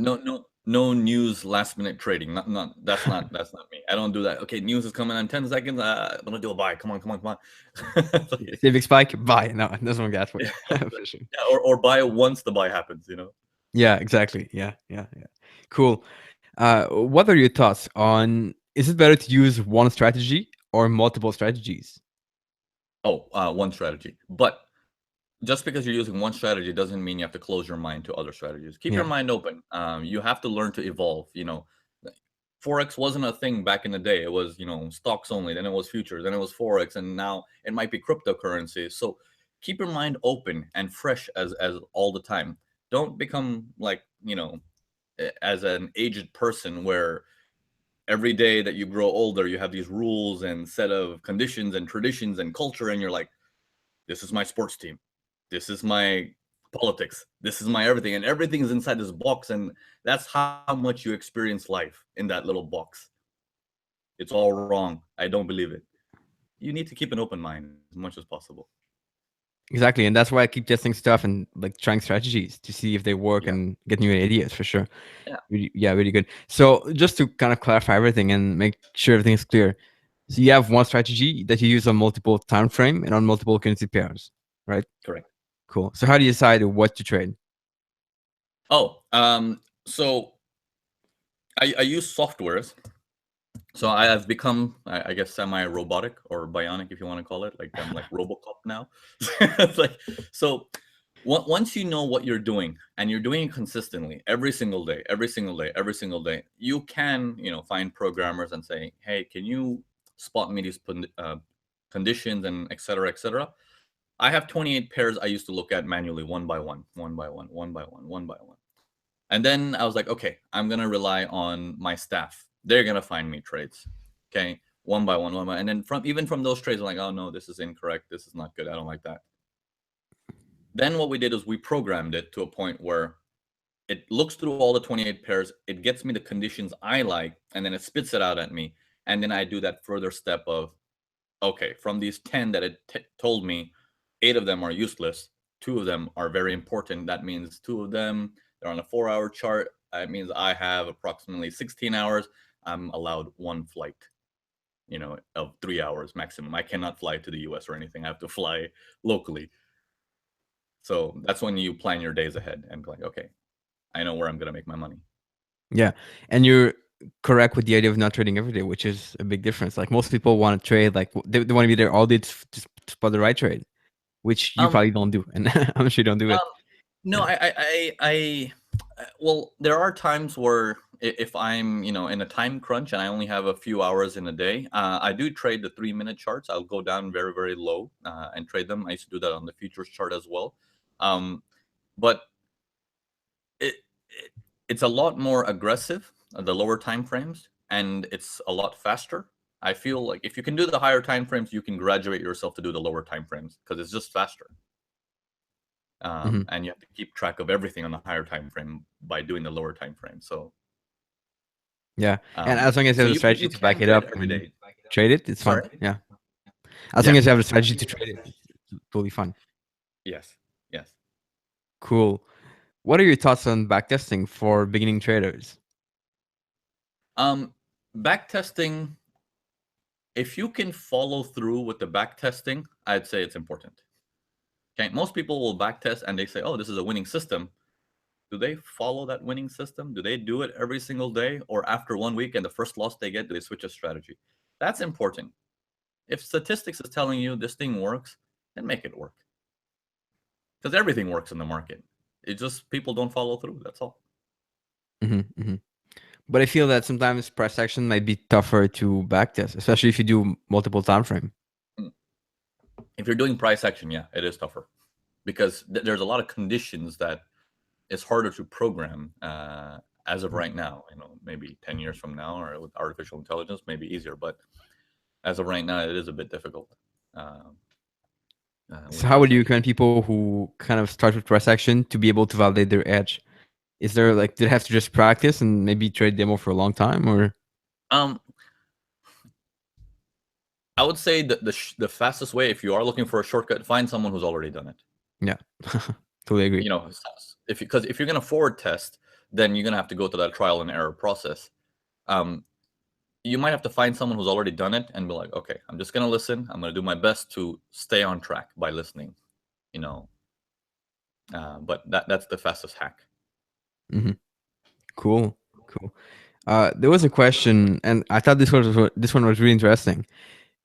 No news last minute trading. That's not me. I don't do that. Okay, news is coming in 10 seconds. I'm gonna do a buy. Come on, come on, come on. Yeah, see a big spike, buy. No, it doesn't work that way. Yeah, For sure. yeah, or buy once the buy happens. Yeah, exactly. Yeah, yeah, yeah. Cool. What are your thoughts on? Is it better to use one strategy or multiple strategies? Oh, one strategy. But just because you're using one strategy doesn't mean you have to close your mind to other strategies. Keep your Yeah. mind open. You have to learn to evolve. Forex wasn't a thing back in the day. It was, stocks only. Then it was futures. Then it was Forex, and now it might be cryptocurrency. So keep your mind open and fresh as all the time. Don't become like as an aged person where every day that you grow older, you have these rules and set of conditions and traditions and culture, and you're like, this is my sports team, this is my politics, this is my everything, and everything is inside this box, and that's how much you experience life in that little box. It's all wrong. I don't believe it. You need to keep an open mind as much as possible. Exactly, and that's why I keep testing stuff and like trying strategies to see if they work Yeah, and get new ideas for sure. yeah, Really, yeah, really good. So just to kind of clarify everything and make sure everything is clear. So you have one strategy that you use on multiple time frame and on multiple currency pairs, right? correct. Cool. So how do you decide what to trade? Oh, so I use softwares. So have become, I guess, semi-robotic or bionic, if you want to call it. Like I'm like RoboCop now. It's like so. Once you know what you're doing and you're doing it consistently every single day, every single day, every single day, you can find programmers and say, hey, can you spot me these conditions and et cetera, et cetera. I have 28 pairs I used to look at manually, one by one, one by one, one by one, one by one. And then I was like, okay, I'm gonna rely on my staff. They're gonna find me trades. Okay, one by one, one by, and then from those trades, I'm like, oh no, this is incorrect. This is not good. I don't like that. Then what we did is we programmed it to a point where it looks through all the 28 pairs, it gets me the conditions I like, and then it spits it out at me. And then I do that further step of, okay, from these 10 that it told me, 8 of them are useless. 2 of them are very important. That means 2 of them, they're on a 4 hour chart. That means I have approximately 16 hours. I'm allowed one flight, of 3 hours maximum. I cannot fly to the US or anything. I have to fly locally. So that's when you plan your days ahead and be like, okay, I know where I'm going to make my money. Yeah, and you're correct with the idea of not trading every day, which is a big difference. Like most people want to trade, like they want to be there all day to spot the right trade, which you Um, probably don't do, and I'm sure you don't do um, it. no, Yeah. well, there are times where if I'm, in a time crunch and I only have a few hours in a day, I do trade the 3 minute charts. I'll go down very, very low and trade them. I used to do that on the futures chart as well. Um, but it it's a lot more aggressive, the lower time frames, and it's a lot faster. I feel like if you can do the higher time frames, you can graduate yourself to do the lower time frames because it's just faster. Hmm. And you have to keep track of everything on the higher time frame by doing the lower time frame. So, Yeah, and as long as you so have the you strategy to can back it trade up every and day. trade it, it's fun. Sorry. Yeah, as long Yeah. as you have the strategy to trade it, it's totally fun. Yes. Yes. Cool. What are your thoughts on backtesting for beginning traders? Um, back testing. If you can follow through with the back testing, I'd say it's important. Okay. Most people will back test and they say, "Oh, this is a winning system." Do they follow that winning system? Do they do it every single day, or after 1 week and the first loss they get, do they switch a strategy? That's important. If statistics is telling you this thing works, then make it work because everything works in the market. It just people don't follow through. That's all. Hmm. Hmm. But I feel that sometimes price action might be tougher to backtest, especially if you do multiple time frame. Mm. If you're doing price action, yeah, it is tougher because there's a lot of conditions that it's harder to program as of right now. Maybe 10 years from now, or with artificial intelligence, maybe easier. But as of right now, it is a bit difficult uh, So with how would price you action. recommend people who kind of start with price action to be able to validate their edge? Is there like do they have to just practice and maybe trade demo for a long time or Um, I would say the fastest way, if you are looking for a shortcut, find someone who's already done it. yeah. Totally agree. If because if you're gonna forward test, then you're gonna have to go through that trial and error process. Um, you might have to find someone who's already done it and be like, okay, I'm just gonna listen. I'm gonna do my best to stay on track by listening. You know, but that's the fastest hack. Hmm. Cool. Cool. There was a question, and I thought this one was really interesting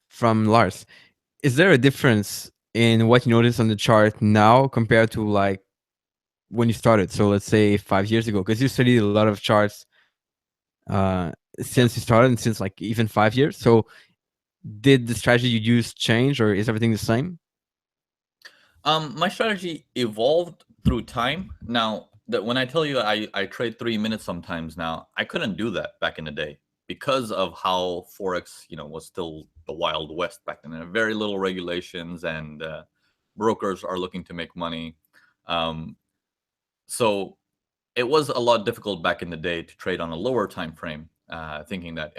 from Lars. Is there a difference in what you notice on the chart now compared to like when you started? So let's say 5 years ago, because you studied a lot of charts uh, Yeah. since you started and since like even 5 years. So did the strategy you use change, or is everything the same? My strategy evolved through time. Now, that when I tell you I trade 3 minutes sometimes now, I couldn't do that back in the day because of how Forex, was still the wild west back then. There were very little regulations, and brokers are looking to make money. Um, so it was a lot difficult back in the day to trade on a lower time frame, thinking that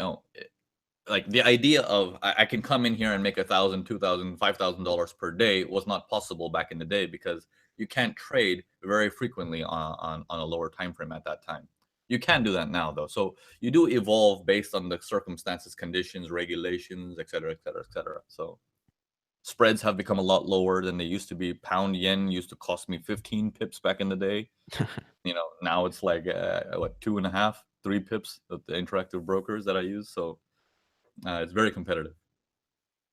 like the idea of I can come in here and make 1,000, 2,000, $5,000 per day was not possible back in the day because you can't trade very frequently on a lower time frame at that time. You can do that now though. So you do evolve based on the circumstances, conditions, regulations, et cetera, et cetera, et cetera. So spreads have become a lot lower than they used to be. Pound yen used to cost me 15 pips back in the day. Now it's like what, 2.5, 3 pips of the interactive brokers that I use. So it's very competitive.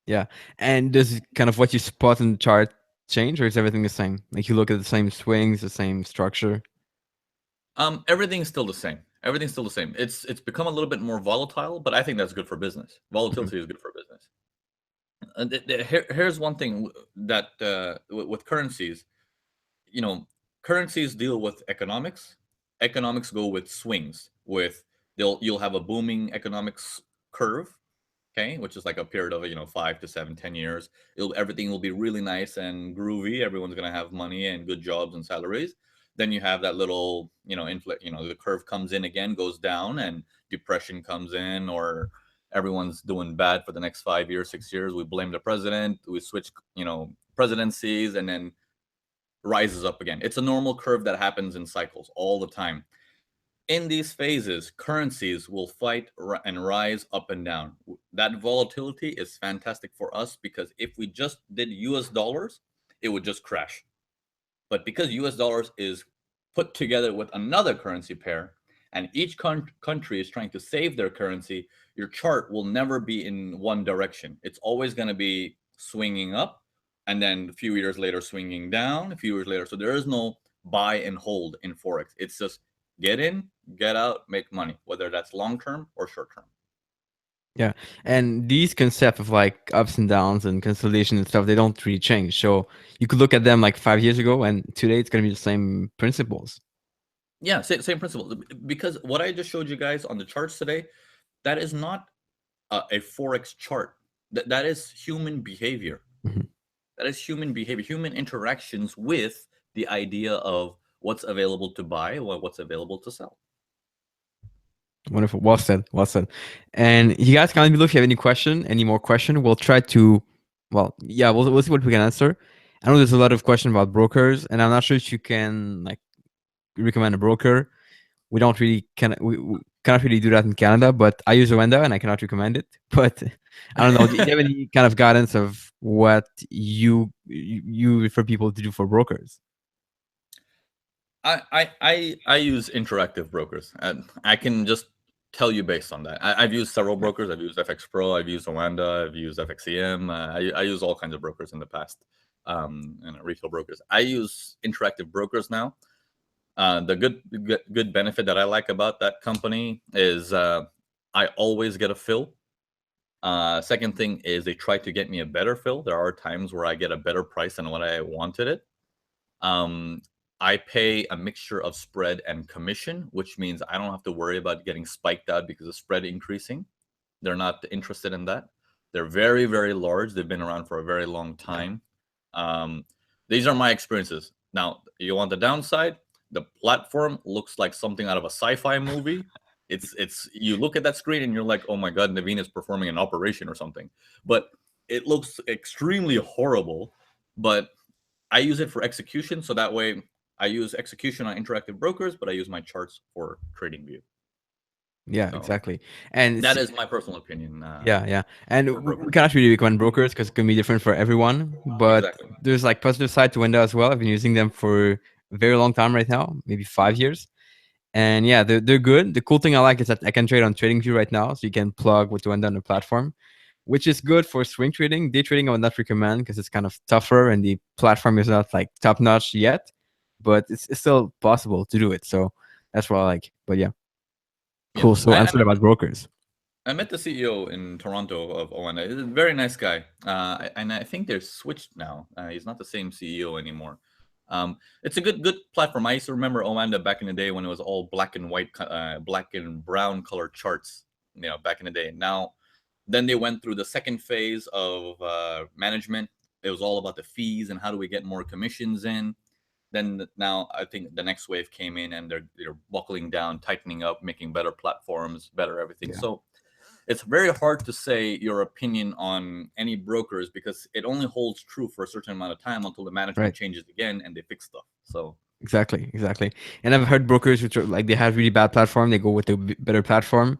Yeah. And does kind of what you spot in the chart change, or is everything the same? Like you look at the same swings, the same structure. Everything's still the same. Everything's still the same. It's become a little bit more volatile, but I think that's good for business. Mhm. Volatility is good for business. And here's one thing that with currencies, you know, currencies deal with economics. Economics go with swings. You'll have a booming economics curve, okay, which is like a period of 5 to 7, 10 years. Everything will be really nice and groovy. Everyone's gonna have money and good jobs and salaries. Then you have that little, the curve comes in again, goes down, and depression comes in, or everyone's doing bad for the next 5 years, 6 years. We blame the president. We switch, presidencies, and then rises up again. It's a normal curve that happens in cycles all the time. In these phases, currencies will fight and rise up and down. That volatility is fantastic for us because if we just did US dollars, it would just crash. But because US dollars is put together with another currency pair, and each country is trying to save their currency, your chart will never be in one direction. It's always going to be swinging up, and then a few years later swinging down, a few years later. So there is no buy and hold in Forex. It's just get in, get out, make money, whether that's long term or short term. Yeah. And these concepts of like ups and downs and consolidation and stuff, they don't really change. So you could look at them like 5 years ago, and today it's going to be the same principles. Yeah, same principle. Because what I just showed you guys on the charts today, that is not a Forex chart. That is human behavior. Mhm. That is human behavior, human interactions with the idea of what's available to buy, what's available to sell. Wonderful. Well said. Well said. And you guys can let me know if you have any more question. We'll try to, well, yeah, we'll see what we can answer. I know there's a lot of questions about brokers, and I'm not sure if you can like recommend a broker. We don't really we cannot really do that in Canada, but I use Oenda and I cannot recommend it. But I don't know. Do you have any kind of guidance of what you refer people to do for brokers? I use interactive brokers, and I can just tell you based on that. I've used several Yeah. brokers. I've used FX Pro, I've used Oanda, I've used FXEM. I use all kinds of brokers in the past, and retail brokers. I use interactive brokers now. The good benefit that I like about that company is I always get a fill. Second thing is they try to get me a better fill. There are times where I get a better price than what I wanted it. Um, I pay a mixture of spread and commission, which means I don't have to worry about getting spiked out because of spread increasing. They're not interested in that. They're very, very large. They've been around for a very long Yeah. time. Um, these are my experiences. Now, you want the downside? The platform looks like something out of a sci-fi movie. It's you look at that screen and you're like, oh my god, Navin is performing an operation or something. But it looks extremely horrible. But I use it for execution, so that way I use execution on interactive brokers, but I use my charts for trading view. Yeah, So exactly. And that is my personal opinion yeah, yeah. And for we brokers. cannot really recommend brokers because it can be different for everyone. But Exactly. there's like positive side to Windows as well. I've been using them for a very long time right now, maybe 5 years. And yeah, they're good. The cool thing I like is that I can trade on TradingView right now. So you can plug what you want on the platform, which is good for swing trading. Day trading I would not recommend because it's kind of tougher and the platform is not like top notch yet. But it's still possible to do it. So that's what I like. But yeah, Yeah, cool. So I answer met about brokers. I met the CEO in Toronto of ONA. He's a very nice guy, and I think they're switched now. He's not the same CEO anymore. It's a good platform. I used to remember Oanda back in the day when it was all black and white, black and brown color charts. Back in the day. Now, then they went through the second phase of management. It was all about the fees and how do we get more commissions in. Then now I think the next wave came in and they're buckling down, tightening up, making better platforms, better everything. Yeah. So it's very hard to say your opinion on any brokers because it only holds true for a certain amount of time until the management Right. changes again and they fix stuff. So Exactly. Exactly. And I've heard brokers which are like they have really bad platform, they go with a better platform,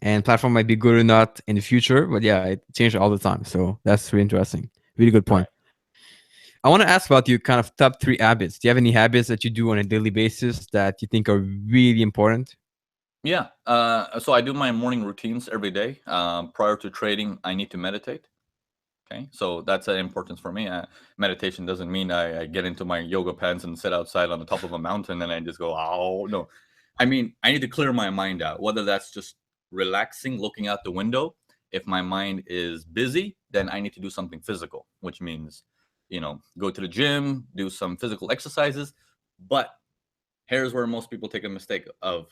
and platform might be good or not in the future, but yeah, it changes all the time. So that's really interesting. Really good point. right. I want to ask about your kind of top three habits. Do you have any habits that you do on a daily basis that you think are really important? Yeah. So I do my morning routines every day. Prior to trading, I need to meditate. Okay, so that's an importance for me. Meditation doesn't mean I get into my yoga pants and sit outside on the top of a mountain and I just go, oh no. I mean, I need to clear my mind out, whether that's just relaxing, looking out the window. If my mind is busy, then I need to do something physical, which means, go to the gym, do some physical exercises. But here's where most people take a mistake of,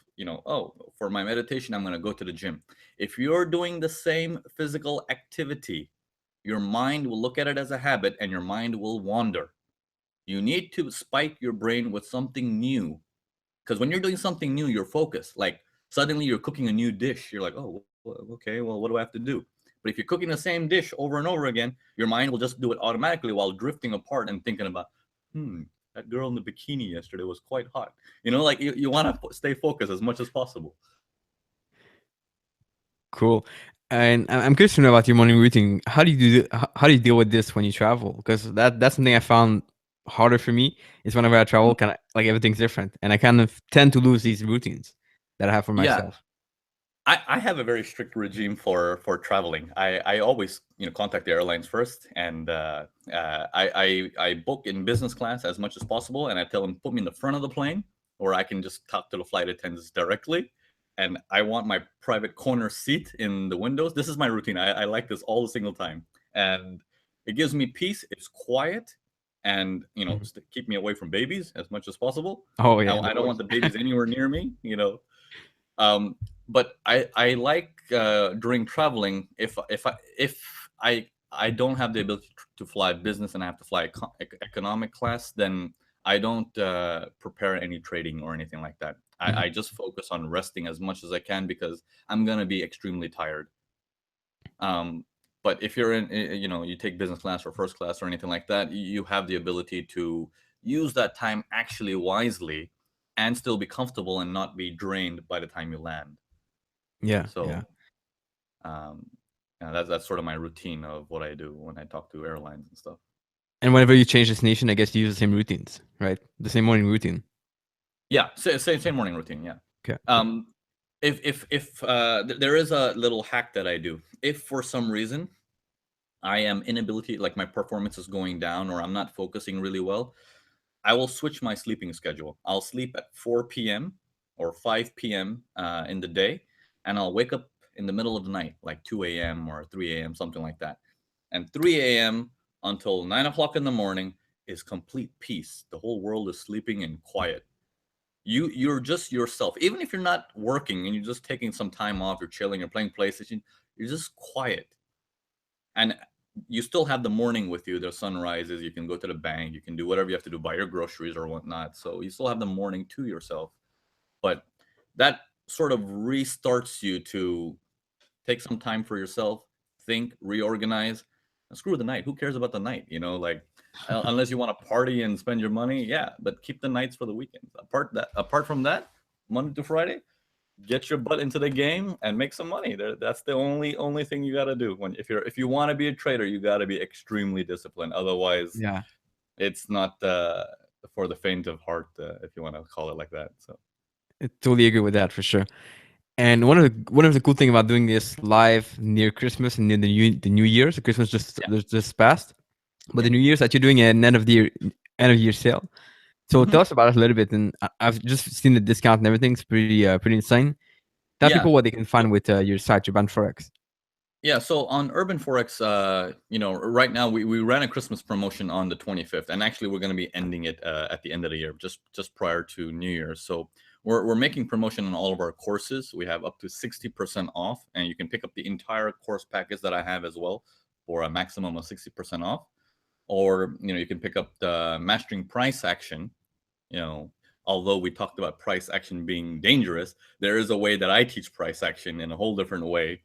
oh, for my meditation, I'm going to go to the gym. If you're doing the same physical activity, your mind will look at it as a habit and your mind will wander. You need to spike your brain with something new. Because when you're doing something new, you're focused. Like suddenly you're cooking a new dish. You're like, oh, okay, well, what do I have to do? But if you're cooking the same dish over and over again, your mind will just do it automatically while drifting apart and thinking about, that girl in the bikini yesterday was quite hot. Like you want to stay focused as much as possible. Cool. And I'm curious to know about your morning routine. How do you how do you deal with this when you travel? Because that's something I found harder for me. Is whenever I travel, kind of like everything's different, and I kind of tend to lose these routines that I have for Yeah, myself. I have a very strict regime for traveling. I always contact the airlines first, and I book in business class as much as possible, and I tell them put me in the front of the plane, or I can just talk to the flight attendants directly. And I want my private corner seat in the windows. This is my routine. I like this all the single time, and it gives me peace. It's quiet, and Mhm. keep me away from babies as much as possible. Oh I, yeah, I of don't want course. the babies anywhere near me. Um, but I like during traveling if I don't have the ability to fly business and I have to fly economic class, then I don't prepare any trading or anything like that. Mhm. I just focus on resting as much as I can because I'm gonna be extremely tired. Um, but if you're in, you take business class or first class or anything like that, you have the ability to use that time actually wisely and still be comfortable and not be drained by the time you land. Yeah, yeah. So, um, yeah, that's sort of my routine of what I do when I talk to airlines and stuff. And whenever you change destination, I guess you use the same routines, right? The same morning routine. Yeah, same morning routine. Yeah. Okay, cool. Um, if there is a little hack that I do, if for some reason I am inability, like my performance is going down or I'm not focusing really well, I will switch my sleeping schedule. I'll sleep at 4 p.m. or 5 p.m. In the day, and I'll wake up in the middle of the night, like 2 a.m. or 3 a.m., something like that. And 3 a.m. until 9 o'clock in the morning is complete peace. The whole world is sleeping and quiet. You're just yourself. Even if you're not working and you're just taking some time off, you're chilling, you're playing PlayStation, you're just quiet. And you still have the morning with you. The sun rises, you can go to the bank, you can do whatever you have to do, buy your groceries or whatnot. So you still have the morning to yourself. But that sort of restarts you to take some time for yourself, think, reorganize, and screw the night. Who cares about the night? Like unless you want to party and spend your money, yeah, but keep the nights for the weekends. Apart from that, Monday to Friday, get your butt into the game and make some money. That's the only thing you got to do. If you want to be a trader, you got to be extremely disciplined. Otherwise, Yeah, it's not for the faint of heart, if you want to call it like that. So I totally agree with that for sure. And one of the cool thing about doing this live near Christmas and near the New Year, so Christmas yeah, just passed, but yeah. the New Year's that you're doing an end of year sale. So Hmm. tell us about it a little bit. And I've just seen the discount and everything. It's pretty insane. Tell Yeah. people what they can So find with your site, your band Forex. yeah, so on Urban Forex, right now we ran a Christmas promotion on the 25th, and actually we're going to be ending it at the end of the year, just prior to New Year's. So we're making promotion on all of our courses. We have up to 60% off, and you can pick up the entire course package that I have as well for a maximum of 60% off. Or you can pick up the Mastering Price Action. You know, although we talked about price action being dangerous, there is a way that I teach price action in a whole different way.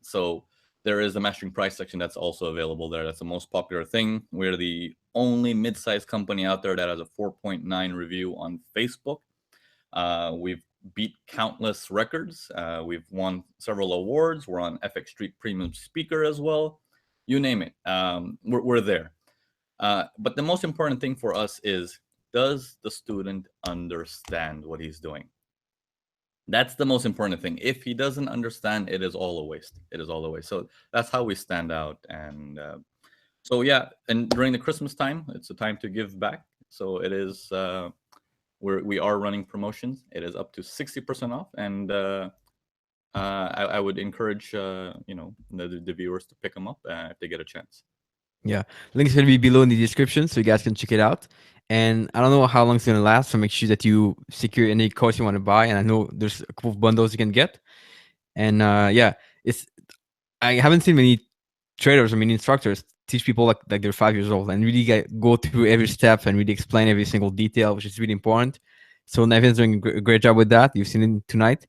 So there is a mastering price section that's also available there. That's the most popular thing. We're the only mid-sized company out there that has a 4.9 review on Facebook. We've beat countless records. We've won several awards. We're on FX Street Premium Speaker as well. You name it. We're there. But the most important thing for us is, does the student understand what he's doing? That's the most important thing. If he doesn't understand, it is all a waste. It is all a waste. So that's how we stand out. And so, yeah, and during the Christmas time, it's a time to give back. So it is, we are running promotions. It is up to 60% off. And I would encourage, the viewers to pick them up if they get a chance. Yeah, link's gonna be below in the description, so you guys can check it out. And I don't know how long it's gonna last, so make sure that you secure any course you want to buy. And I know there's a couple of bundles you can get. And yeah, it's I haven't seen many traders or many instructors teach people like they're 5 years old and really go through every step and really explain every single detail, which is really important. So Navin's doing a great job with that. You've seen it tonight.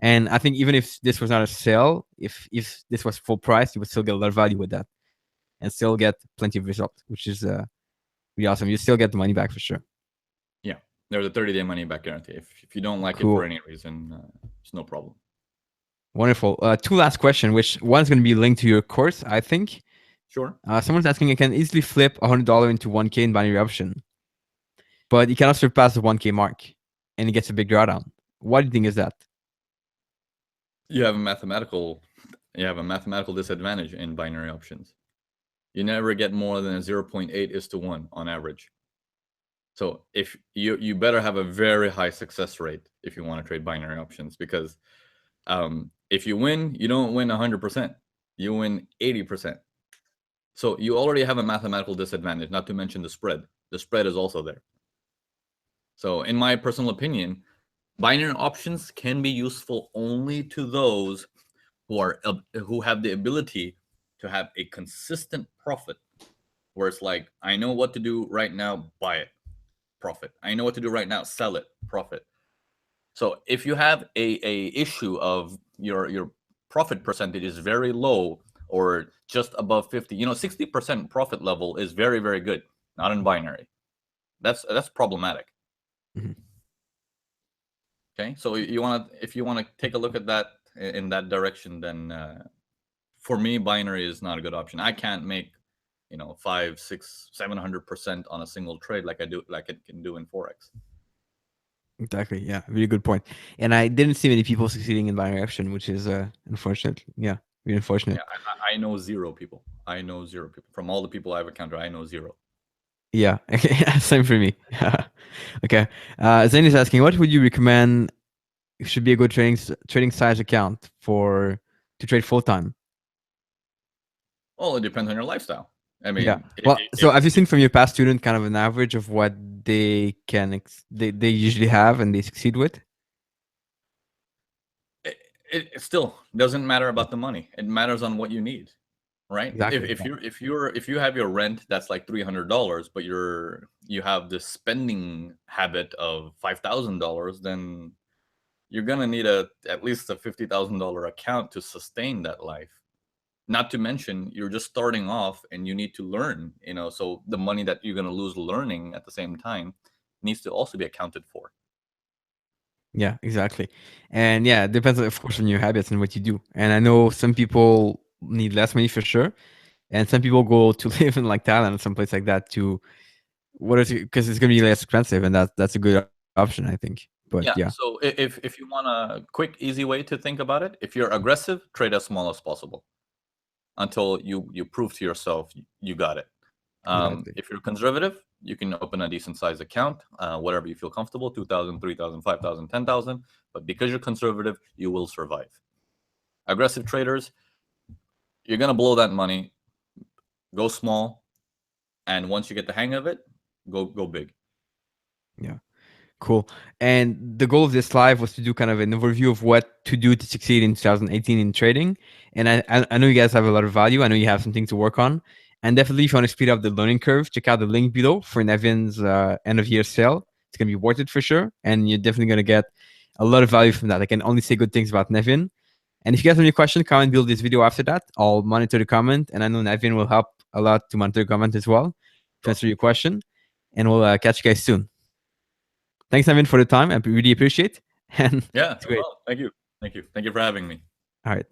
And I think even if this was not a sale, if this was full price, you would still get a lot of value with that and still get plenty of results, which is really awesome. You still get the money back for sure. Yeah, there's a 30-day money back guarantee. If you don't like it Cool. for any reason, it's no problem. Wonderful. Two last question, which one's going to be linked to your course, I think. Sure. Someone's asking, I can easily flip $100 into 1K in binary option, but you cannot surpass the 1K mark, and it gets a big drawdown. What do you think is that? You have a mathematical disadvantage in binary options. You never get more than a 0.8:1 on average. So if you better have a very high success rate if you want to trade binary options, because if you win, you don't win 100%. You win 80%. So you already have a mathematical disadvantage, not to mention the spread. The spread is also there. So in my personal opinion, binary options can be useful only to those who have the ability to have a consistent profit, where it's like, I know what to do right now, buy it, profit. I know what to do right now, sell it, profit. So if you have a issue of your profit percentage is very low or just above 50, 60% profit level is very, very good. Not in binary. That's problematic. Mm-hmm. Okay, so if you want to take a look at that in that direction, then for me, binary is not a good option. I can't make 500, 600, 700% on a single trade like it can do in Forex. Exactly. Yeah, really good point. And I didn't see many people succeeding in binary option, which is unfortunate. Yeah, really unfortunate. Yeah, I know zero people. From all the people I've encountered. I know zero. Yeah, same for me. Okay. Zane is asking, what would you recommend should be a good trading size account to trade full time? Well, it depends on your lifestyle. I mean, yeah. Well, so have you seen from your past student kind of an average of what they can they usually have and they succeed with? It still doesn't matter about the money. It matters on what you need, right? Exactly. If you have your rent that's like $300, but you have this spending habit of $5,000, then you're gonna need at least a $50,000 account to sustain that life. Not to mention, you're just starting off and you need to learn, so the money that you're going to lose learning at the same time needs to also be accounted for. Yeah, exactly. And yeah, it depends, of course, on your habits and what you do. And I know some people need less money for sure. And some people go to live in like Thailand or someplace like that because it's going to be less expensive. And that's a good option, I think. But yeah. So if you want a quick, easy way to think about it, if you're aggressive, trade as small as possible until you prove to yourself you got it. Exactly. If you're conservative, you can open a decent sized account, whatever you feel comfortable, 2,000, 3,000, 5,000, 10,000. But because you're conservative, you will survive. Aggressive traders, you're going to blow that money. Go small. And once you get the hang of it, go big. Yeah. Cool. And the goal of this live was to do kind of an overview of what to do to succeed in 2018 in trading. And I know you guys have a lot of value. I know you have something to work on. And definitely, if you want to speed up the learning curve, check out the link below for Navin's end of year sale. It's going to be worth it for sure. And you're definitely going to get a lot of value from that. I can only say good things about Navin. And if you guys have any question, comment below this video after that. I'll monitor the comment, and I know Navin will help a lot to monitor the comment as well to answer your question. And we'll catch you guys soon. Thanks, Navin, for the time. I really appreciate. And Yeah, it's no great. problem. Thank you. Thank you. Thank you for having me. All right.